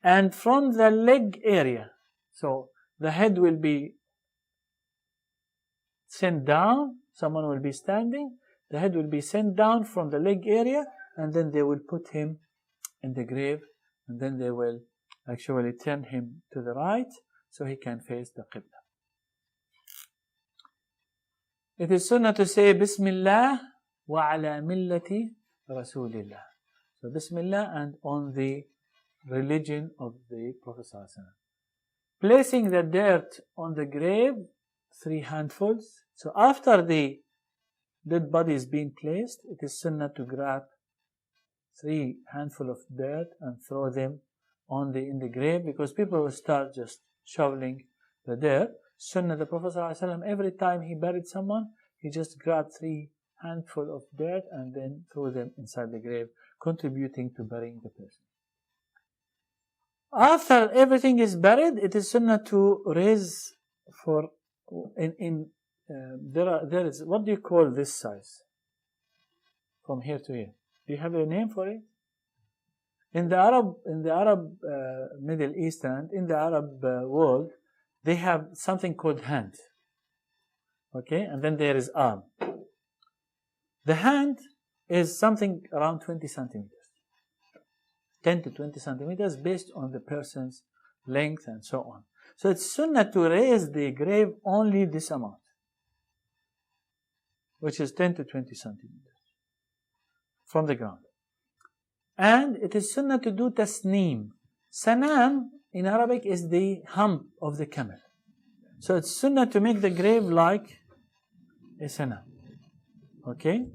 and from the leg area. So the head will be sent down. Someone will be standing. The head will be sent down from the leg area, and then they will put him in the grave, and then they will actually turn him to the right so he can face the Qibla. It is sunnah to say Bismillah wa ala millati Rasulillah. So Bismillah and on the religion of the Prophet ﷺ. Placing the dirt on the grave, 3 handfuls. So after the dead body is being placed, it is sunnah to grab 3 handfuls of dirt and throw them in the grave, because people will start just shoveling the dirt. Sunnah, the Prophet ﷺ, every time he buried someone, he just grabbed 3 handfuls of dirt and then threw them inside the grave, contributing to burying the person. After everything is buried, it is sunnah to raise for there is, what do you call this size? From here to here. Do you have a name for it? In the Arab Middle East and in the Arab world, they have something called hand. Okay, and then there is arm. The hand is something around 20 centimeters. 10 to 20 centimeters based on the person's length and so on. So it's sunnah to raise the grave only this amount, which is 10 to 20 centimeters from the ground. And it is sunnah to do tasneem. Sanam in Arabic is the hump of the camel. So it's sunnah to make the grave like a sanam. Okay?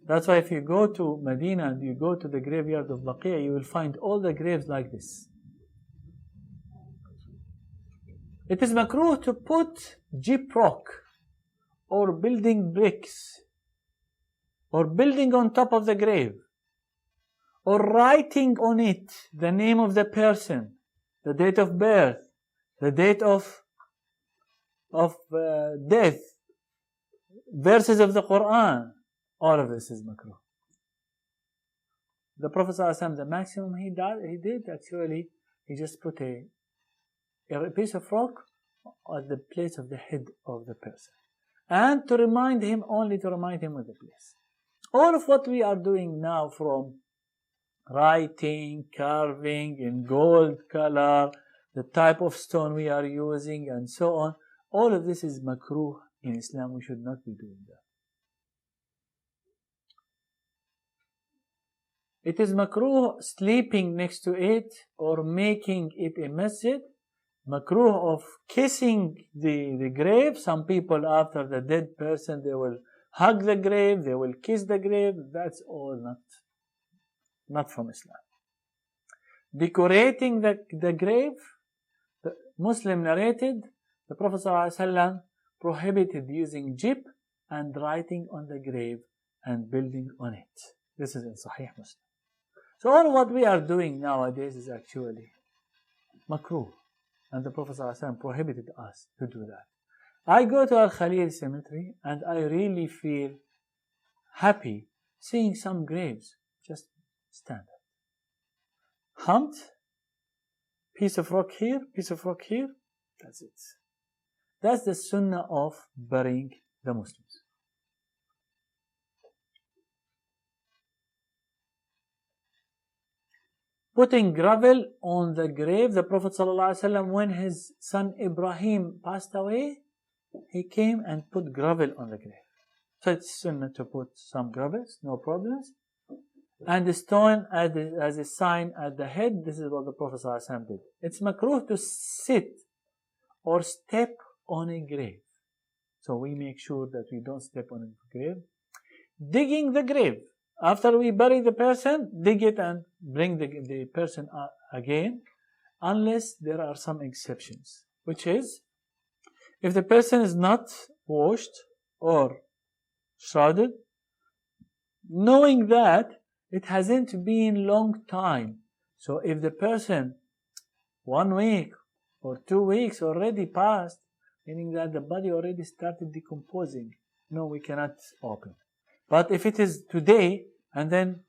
That's why if you go to Medina and you go to the graveyard of Baqiyah, you will find all the graves like this. It is makruh to put gyprock or building bricks or building on top of the grave or writing on it the name of the person, the date of birth, the date of death, verses of the Quran. All of this is makruh. The Prophet ﷺ, the maximum he did actually, he just put a piece of rock at the place of the head of the person. and to remind him of the place. All of what we are doing now, from writing, carving in gold color, the type of stone we are using, and so on, all of this is makruh in Islam. We should not be doing that. It is makruh sleeping next to it or making it a masjid. Makruh of kissing the grave. Some people, after the dead person, they will hug the grave, they will kiss the grave. That's all not from Islam. Decorating the grave, the Muslim narrated, the Prophet ﷺ prohibited using gyp and writing on the grave and building on it. This is in Sahih Muslim. So all what we are doing nowadays is actually makruh. And the Prophet ﷺ prohibited us to do that. I go to Al-Khalil cemetery and I really feel happy seeing some graves just stand up. Humped, piece of rock here, that's it. That's the sunnah of burying the Muslims. Putting gravel on the grave. The Prophet ﷺ, when his son Ibrahim passed away, he came and put gravel on the grave. So it's sunnah to put some gravels, no problems. And the stone as a sign at the head. This is what the Prophet ﷺ did. It's makruh to sit or step on a grave. So we make sure that we don't step on a grave. Digging the grave. After we bury the person, dig it and bring the person again, unless there are some exceptions, which is, if the person is not washed or shrouded, knowing that it hasn't been long time. So if the person 1 week or 2 weeks already passed, meaning that the body already started decomposing, no, we cannot open. But if it is today, and then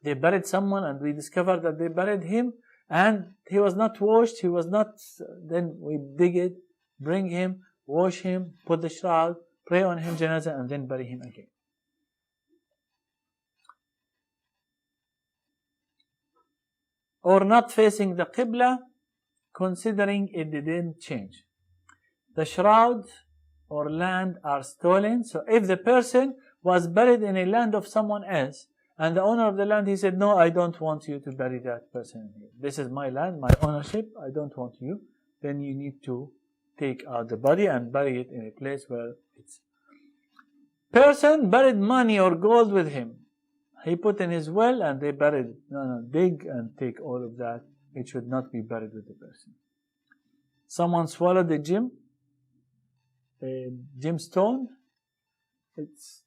they buried someone and we discovered that they buried him and he was not washed, then we dig it, bring him, wash him, put the shroud, pray on him janazah, and then bury him again. Or not facing the Qibla, considering it didn't change. The shroud or land are stolen. So if the person was buried in a land of someone else, and the owner of the land, he said, no, I don't want you to bury that person here. This is my land, my ownership, I don't want you. Then you need to take out the body and bury it in a place where it's... Person buried money or gold with him. He put in his well and they buried. No, dig and take all of that. It should not be buried with the person. Someone swallowed a gemstone. It's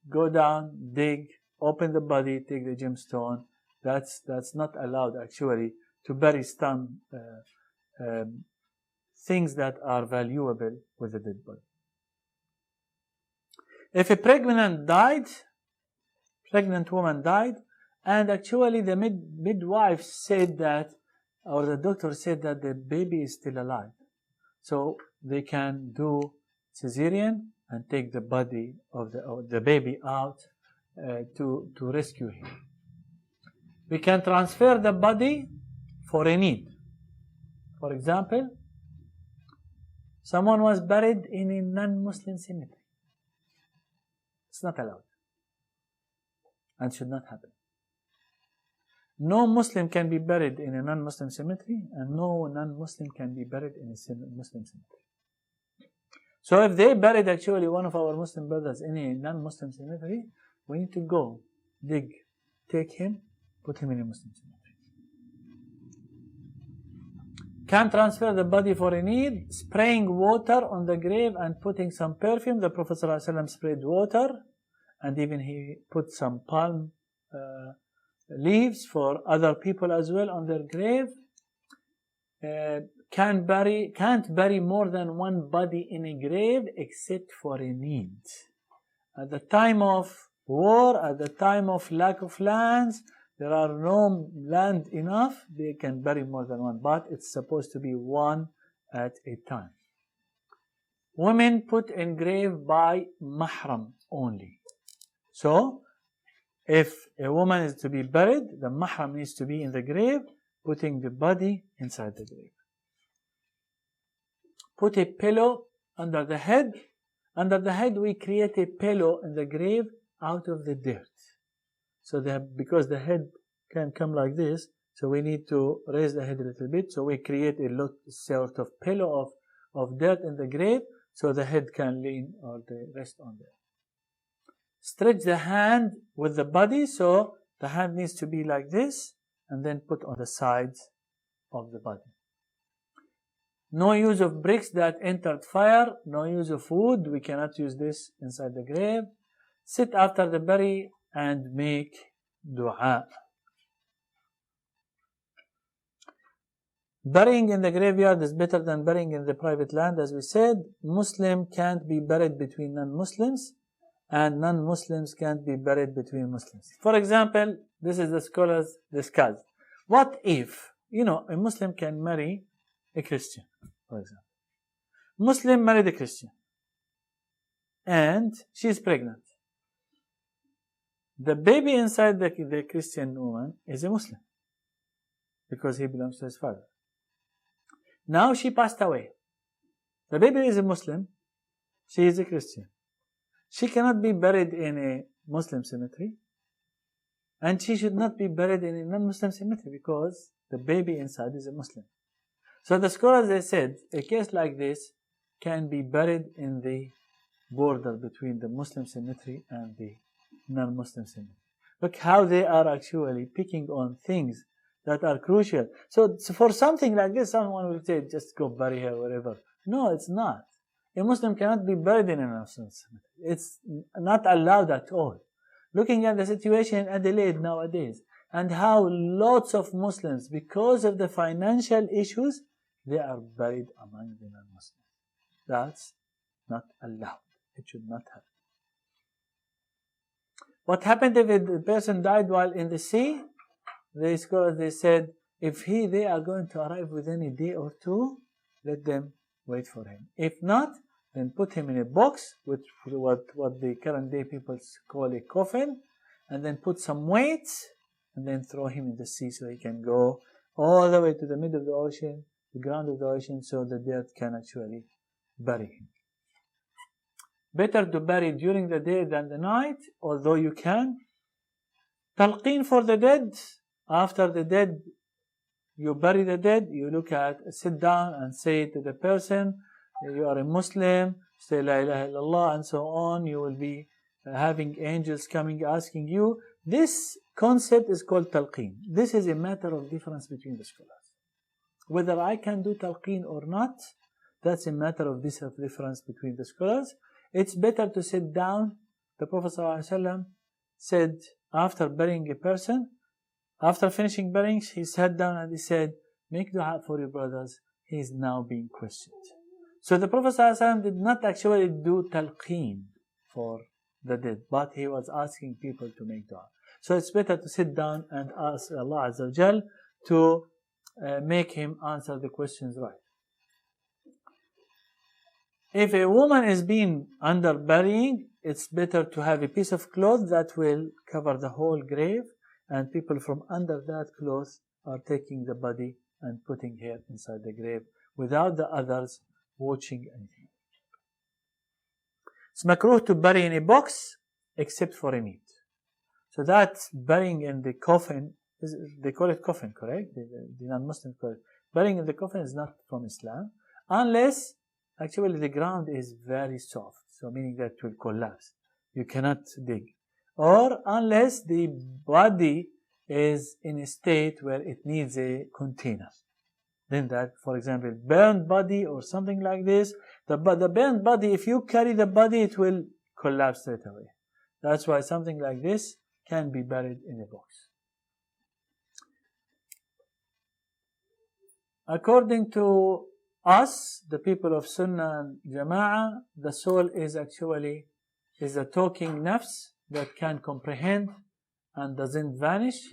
go down, dig, open the body, take the gemstone. That's not allowed actually to bury some things that are valuable with the dead body. If a pregnant woman died, and actually the midwife said that, or the doctor said that the baby is still alive, so they can do cesarean and take the body of the baby out to rescue him. We can transfer the body for a need. For example, someone was buried in a non-Muslim cemetery. It's not allowed and should not happen. No Muslim can be buried in a non-Muslim cemetery, and no non-Muslim can be buried in a Muslim cemetery. So if they buried actually one of our Muslim brothers in a non-Muslim cemetery, we need to go, dig, take him, put him in a Muslim cemetery. Can transfer the body for a need, spraying water on the grave and putting some perfume. The Prophet ﷺ sprayed water, and even he put some palm leaves for other people as well on their grave. Can't bury more than one body in a grave except for a need. At the time of war, at the time of lack of lands, there are no land enough, they can bury more than one, but it's supposed to be one at a time. women put in grave by mahram only. So, if a woman is to be buried, the mahram needs to be in the grave, putting the body inside the grave. Put a pillow under the head. Under the head, we create a pillow in the grave out of the dirt. So because the head can come like this, so we need to raise the head a little bit. So we create a sort of pillow of dirt in the grave, so the head can lean or rest on there. Stretch the hand with the body, so the hand needs to be like this, and then put on the sides of the body. No use of bricks that entered fire, no use of wood, we cannot use this inside the grave. Sit after the bury and make dua. Burying in the graveyard is better than burying in the private land, as we said. Muslim can't be buried between non-Muslims, and non-Muslims can't be buried between Muslims. For example, this is the scholars discuss. What if, a Muslim can marry a Christian, for example. Muslim married a Christian, and she is pregnant. The baby inside the Christian woman is a Muslim, because he belongs to his father. Now she passed away. The baby is a Muslim, she is a Christian. She cannot be buried in a Muslim cemetery, and she should not be buried in a non-Muslim cemetery because the baby inside is a Muslim. So the scholars, they said, a case like this can be buried in the border between the Muslim cemetery and the non-Muslim cemetery. Look how they are actually picking on things that are crucial. So for something like this, someone will say, just go bury her wherever. No, it's not. A Muslim cannot be buried in a non-Muslim cemetery. It's not allowed at all. Looking at the situation in Adelaide nowadays, and how lots of Muslims, because of the financial issues, they are buried among the non-Muslims. That's not allowed. It should not happen. What happened if a person died while in the sea? The scholars, they said, if they are going to arrive within a day or two, let them wait for him. If not, then put him in a box with what the current day people call a coffin, and then put some weights, and then throw him in the sea so he can go all the way to the middle of the ocean, the ground of the ocean, so the dirt can actually bury him. Better to bury during the day than the night, although you can. Talqeen for the dead. After the dead, you bury the dead, you sit down and say to the person, you are a Muslim, say La ilaha illallah, and so on. You will be having angels coming asking you. This concept is called talqeen. This is a matter of difference between the scholars. Whether I can do talqeen or not, that's a matter of difference between the scholars. It's better to sit down. The Prophet ﷺ said, after burying a person, after finishing burying, he sat down and he said, make dua for your brothers. He is now being questioned. So the Prophet ﷺ did not actually do talqeen for the dead, but he was asking people to make dua. So it's better to sit down and ask Allah Azza wa Jal to make him answer the questions right. If a woman is being under burying, it's better to have a piece of cloth that will cover the whole grave, and people from under that cloth are taking the body and putting her inside the grave without the others watching anything. It's makruh to bury in a box except for a meat. So that burying in the coffin, they call it coffin, correct? The non-Muslims call it. Burying in the coffin is not from Islam, unless actually the ground is very soft, so meaning that it will collapse. You cannot dig. Or unless the body is in a state where it needs a container. Then that, for example, burned body or something like this, the burned body, if you carry the body, it will collapse straight away. That's why something like this can be buried in a box. According to us, the people of Sunnah and Jama'ah, the soul is actually a talking nafs that can comprehend and doesn't vanish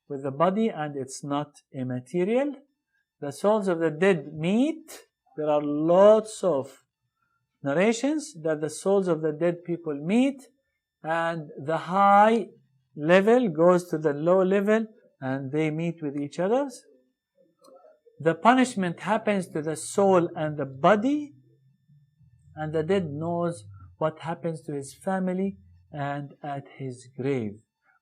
with the body, and it's not immaterial. The souls of the dead meet. There are lots of narrations that the souls of the dead people meet, and the high level goes to the low level and they meet with each other. The punishment happens to the soul and the body, and the dead knows what happens to his family and at his grave.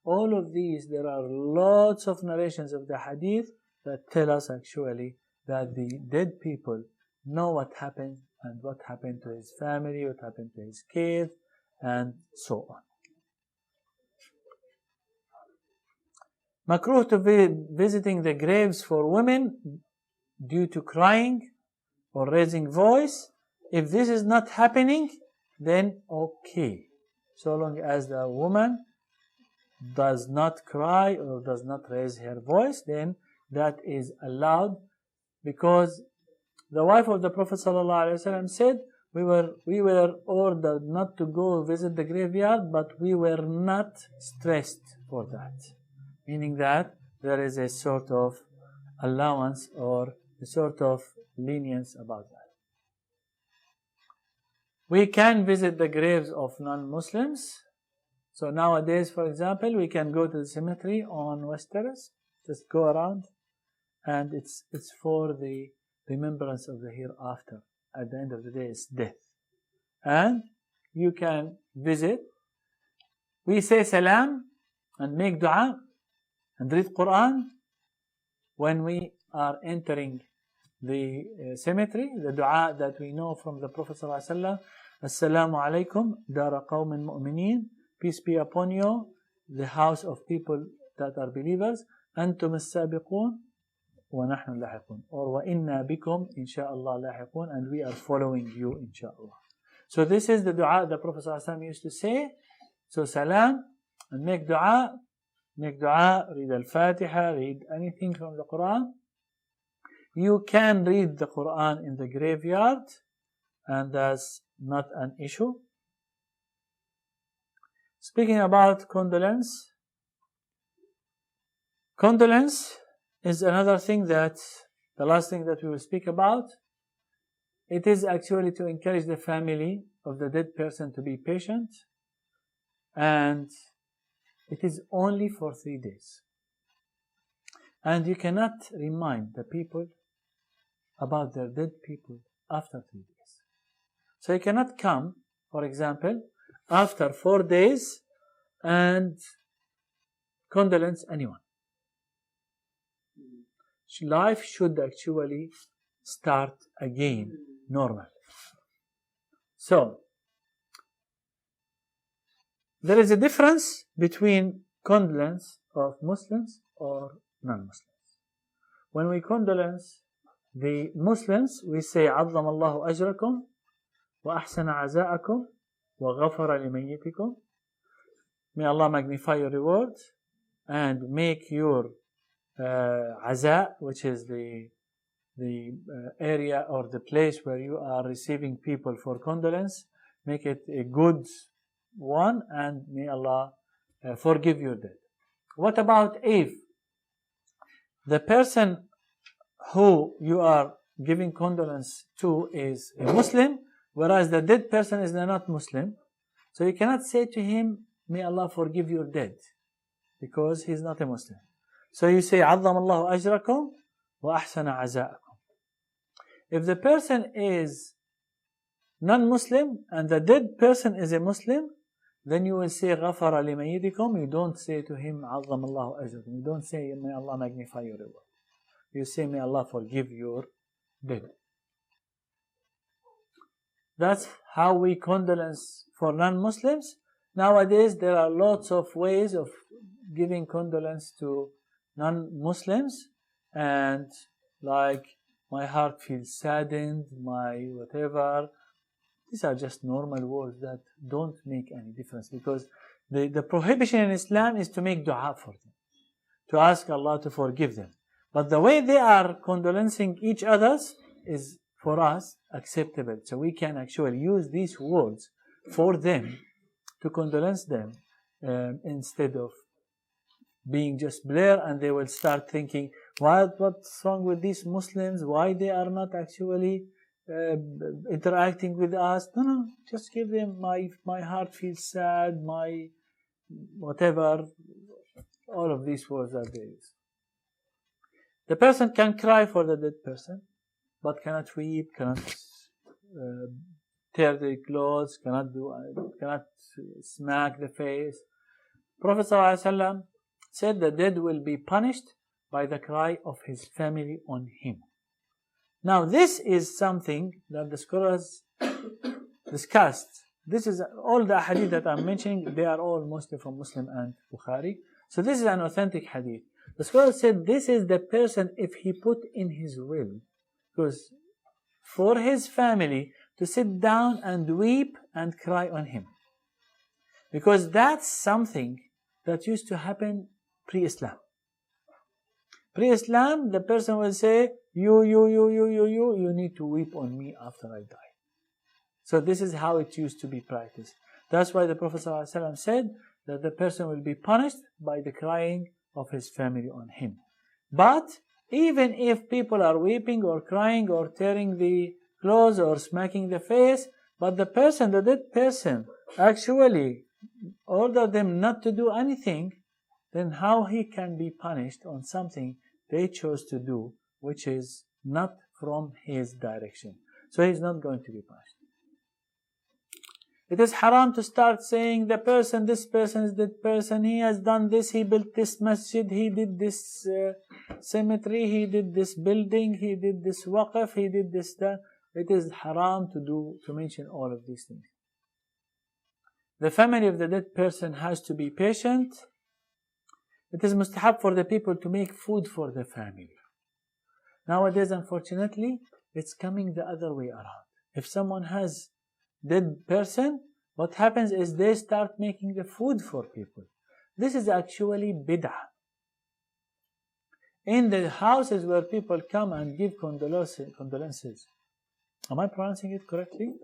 All of these, there are lots of narrations of the hadith that tell us actually that the dead people know what happened and what happened to his family, what happened to his kids, and so on. Makruh to be visiting the graves for women due to crying or raising voice. If this is not happening, then okay. So long as the woman does not cry or does not raise her voice, then that is allowed, because the wife of the Prophet ﷺ said, we were ordered not to go visit the graveyard, but we were not stressed for that. Meaning that there is a sort of allowance or a sort of lenience about that. We can visit the graves of non-Muslims. So nowadays, for example, we can go to the cemetery on West Terrace, just go around, and it's for the remembrance of the hereafter. At the end of the day, it's death. And you can visit. We say salam and make dua and read Quran when we are entering the cemetery. The dua that we know from the Prophet ﷺ, Assalamu alaikum, dara qawmin mu'mineen, peace be upon you, the house of people that are believers, antum as-sabiqun wa nahnu lahiqun, or wa inna bikum insha'Allah lahiqun, and we are following you insha'Allah. So this is the dua the Prophet ﷺ used to say. So salam and make dua, read al-Fatiha, read anything from the Quran. You can read the Quran in the graveyard, and that's not an issue. Speaking about condolence is another thing that, the last thing that we will speak about. It is actually to encourage the family of the dead person to be patient, and it is only for 3 days. And you cannot remind the people about their dead people after 3 days. So you cannot come, for example, after 4 days and condolence anyone. Life should actually start again, normal. So, there is a difference between condolence of Muslims or non-Muslims. When we condolence the Muslims, we say عظم الله أجركم وأحسن عزاءكم وغفر لميتكم. May Allah magnify your reward and make your aza, which is the area or the place where you are receiving people for condolence, make it a good one, and may Allah forgive your debt. What about if the person who you are giving condolence to is a Muslim, whereas the dead person is not Muslim? So you cannot say to him, may Allah forgive your debt, because he's not a Muslim. So you say, عظم الله أجركم وأحسن عزاءكم. If the person is non-Muslim and the dead person is a Muslim, then you will say غفر لميتكم. You don't say to him عظم الله أجركم. You don't say may Allah magnify your reward. You say may Allah forgive your debt. That's how we condolence for non-Muslims. Nowadays there are lots of ways of giving condolence to non-Muslims, and like my heart feels saddened, my whatever. These are just normal words that don't make any difference, because the prohibition in Islam is to make dua for them, to ask Allah to forgive them. But the way they are condolencing each other is for us acceptable. So we can actually use these words for them to condolence them, instead of being just blur, and they will start thinking, what's wrong with these Muslims? Why they are not actually interacting with us. No, just give them my heart feels sad, my whatever. All of these words are there. The person can cry for the dead person, but cannot weep, cannot tear the clothes, cannot smack the face. Prophet ﷺ said the dead will be punished by the cry of his family on him. Now this is something that the scholars discussed. This is all the hadith that I'm mentioning, they are all mostly from Muslim and Bukhari. So this is an authentic hadith. The scholars said this is the person if he put in his will, because for his family to sit down and weep and cry on him. Because that's something that used to happen pre-Islam. Pre-Islam, the person will say, you need to weep on me after I die. So this is how it used to be practiced. That's why the Prophet ﷺ said that the person will be punished by the crying of his family on him. But even if people are weeping or crying or tearing the clothes or smacking the face, but the dead person, actually order them not to do anything, then how he can be punished on something they chose to do, which is not from his direction. So he's not going to be punished. It is haram to start saying this person is that person, he has done this, he built this masjid, he did this cemetery, he did this building, he did this waqf, he did this, that. It is haram to mention all of these things. The family of the dead person has to be patient. It is mustahab for the people to make food for the family. Nowadays, unfortunately, it's coming the other way around. If someone has dead person, what happens is they start making the food for people. This is actually bid'ah. In the houses where people come and give condolences. Am I pronouncing it correctly?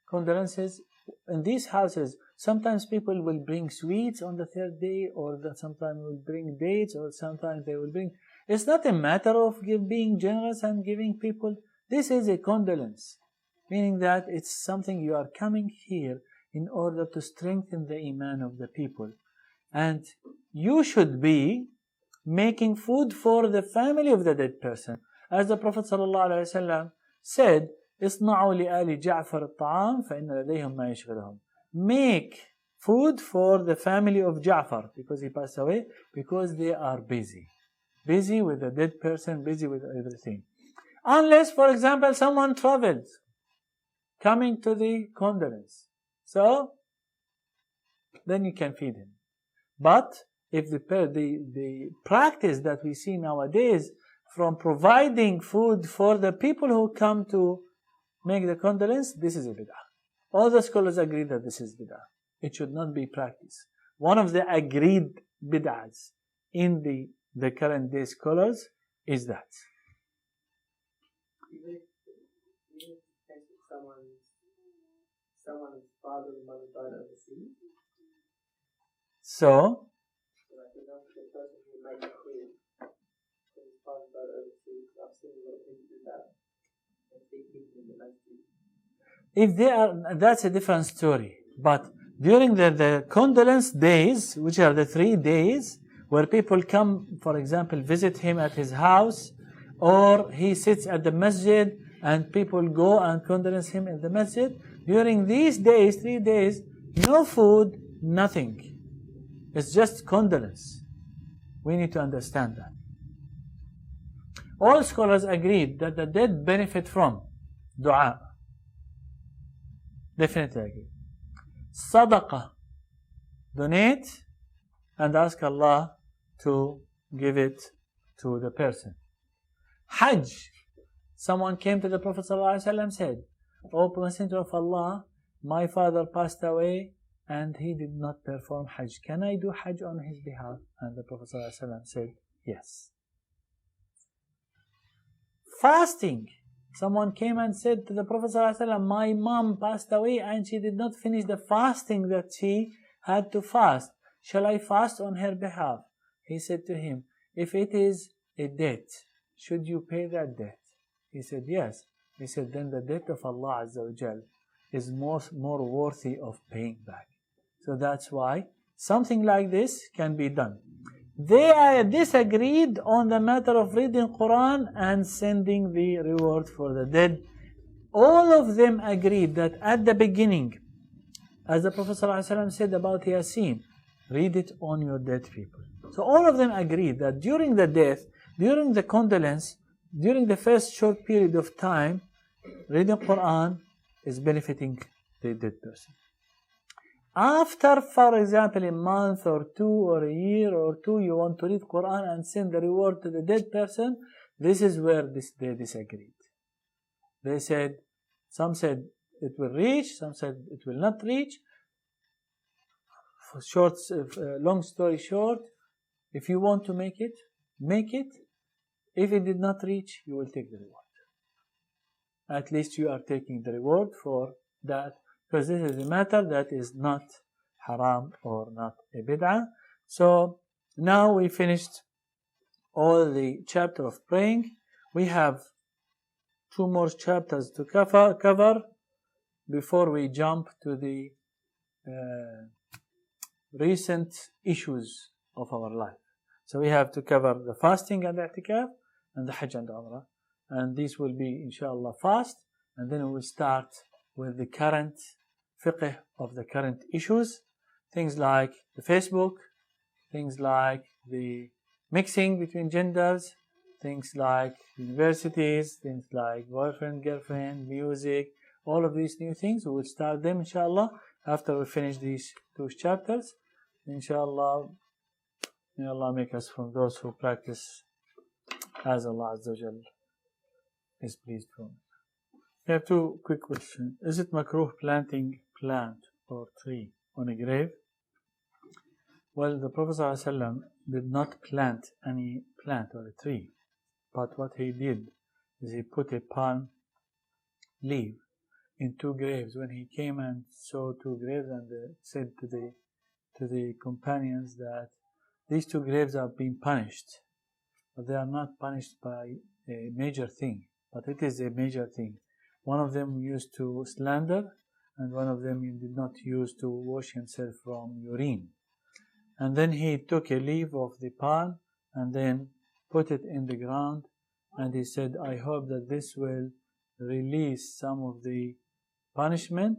Condolences. In these houses, sometimes people will bring sweets on the third day, or sometimes will bring dates, or sometimes they will bring... It's not a matter of being generous and giving people. This is a condolence, meaning that it's something you are coming here in order to strengthen the iman of the people. And you should be making food for the family of the dead person. As the Prophet ﷺ said, اصنعوا لآل جعفر الطعام فإن لديهم ما يشغلهم. Make food for the family of Ja'far, because he passed away, because they are busy with the dead person, busy with everything. Unless, for example, someone traveled coming to the condolence, so then you can feed him. But if the practice that we see nowadays from providing food for the people who come to make the condolence, this is a bid'ah. All the scholars agree that this is bid'ah. It should not be practiced. One of the agreed bid'ahs in the current day scholars is that. Even if someone's father or mother died overseas. So, like the person who made the food, his father died overseas. I've seen a lot of people do that. If they are, that's a different story. But during the condolence days, which are the 3 days, where people come, for example, visit him at his house, or he sits at the masjid and people go and condolence him in the masjid, during these days, 3 days, no food, nothing. It's just condolence. We need to understand that. All scholars agreed that the dead benefit from dua. Definitely agree. Sadaqah. Donate and ask Allah to give it to the person. Hajj. Someone came to the Prophet ﷺ and said, O Messenger of Allah, my father passed away and he did not perform Hajj. Can I do Hajj on his behalf? And the Prophet ﷺ said, yes. Fasting. Someone came and said to the Prophet ﷺ, my mom passed away and she did not finish the fasting that she had to fast. Shall I fast on her behalf? He said to him, if it is a debt, should you pay that debt? He said, yes. He said, then the debt of Allah Azza wa Jal is more worthy of paying back. So that's why something like this can be done. They disagreed on the matter of reading Quran and sending the reward for the dead. All of them agreed that at the beginning, as the Prophet ﷺ said about Yasin, read it on your dead people. So all of them agreed that during the death, during the condolence, during the first short period of time, reading Quran is benefiting the dead person. After, for example, a month or two or a year or two, you want to read Quran and send the reward to the dead person, this is where they disagreed. They said, some said it will reach, some said it will not reach. For long story short, if you want to make it, make it. If it did not reach, you will take the reward. At least you are taking the reward for that, because this is a matter that is not haram or not a bid'ah. So now we finished all the chapter of praying. We have 2 more chapters to cover before we jump to the recent issues of our life. So we have to cover the fasting and the i'tikaf and the Hajj and Umrah. And these will be, inshallah, fast. And then we will start with the current fiqh of the current issues. Things like the Facebook, things like the mixing between genders, things like universities, things like boyfriend, girlfriend, music, all of these new things. We will start them, inshallah, after we finish these 2 chapters. Inshallah, may Allah make us from those who practice as Allah Azza wa Jal is pleased from. We have 2 quick questions. Is it makruh planting plant or tree on a grave? Well, the Prophet ﷺ did not plant any plant or a tree, but what he did is he put a palm leaf in 2 graves. When he came and saw 2 graves and said to the companions that these 2 graves are being punished, but they are not punished by a major thing, but it is a major thing. One of them used to slander, and one of them did not use to wash himself from urine. And then he took a leaf of the palm and then put it in the ground, and he said, I hope that this will release some of the punishment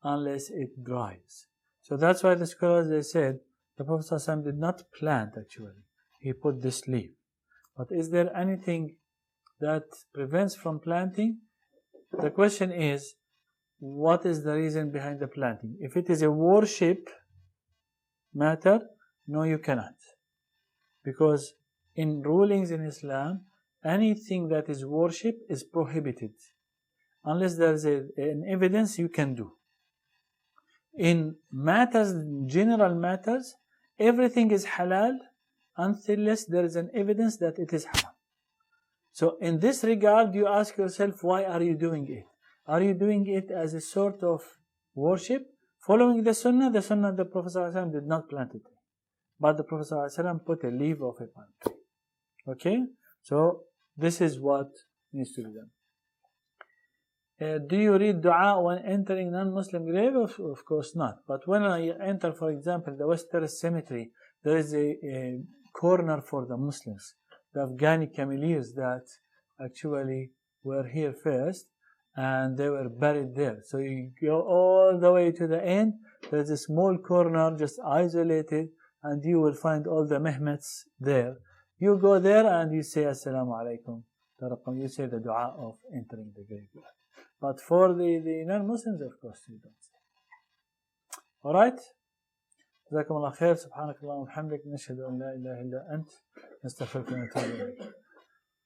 unless it dries. So that's why the scholars, they said the Prophet ﷺ did not plant actually. He put this leaf. But is there anything that prevents from planting? The question is, what is the reason behind the planting? If it is a worship matter, no, you cannot. Because in rulings in Islam, anything that is worship is prohibited. Unless there is an evidence, you can do. In matters, general matters, everything is halal unless there is an evidence that it is haram. So in this regard, you ask yourself, why are you doing it? Are you doing it as a sort of worship? Following the sunnah the Prophet ﷺ did not plant it. But the Prophet ﷺ put a leaf of a palm tree. Okay? So this is what needs to be done. Do you read dua when entering non-Muslim grave? Of course not. But when I enter, for example, the West Terrace Cemetery, there is a corner for the Muslims, the Afghani Cameliers that actually were here first, and they were buried there. So you go all the way to the end, there's a small corner just isolated, and you will find all the Mehmets there. You go there and you say Assalamu alaikum. You say the dua of entering the graveyard. But for the non-Muslims, of course, you don't say. Alright? جزاكم الله خير. سبحانك اللهم وبحمدك نشهد أن لا إله إلا أنت نستغفرك ونتوب إليك.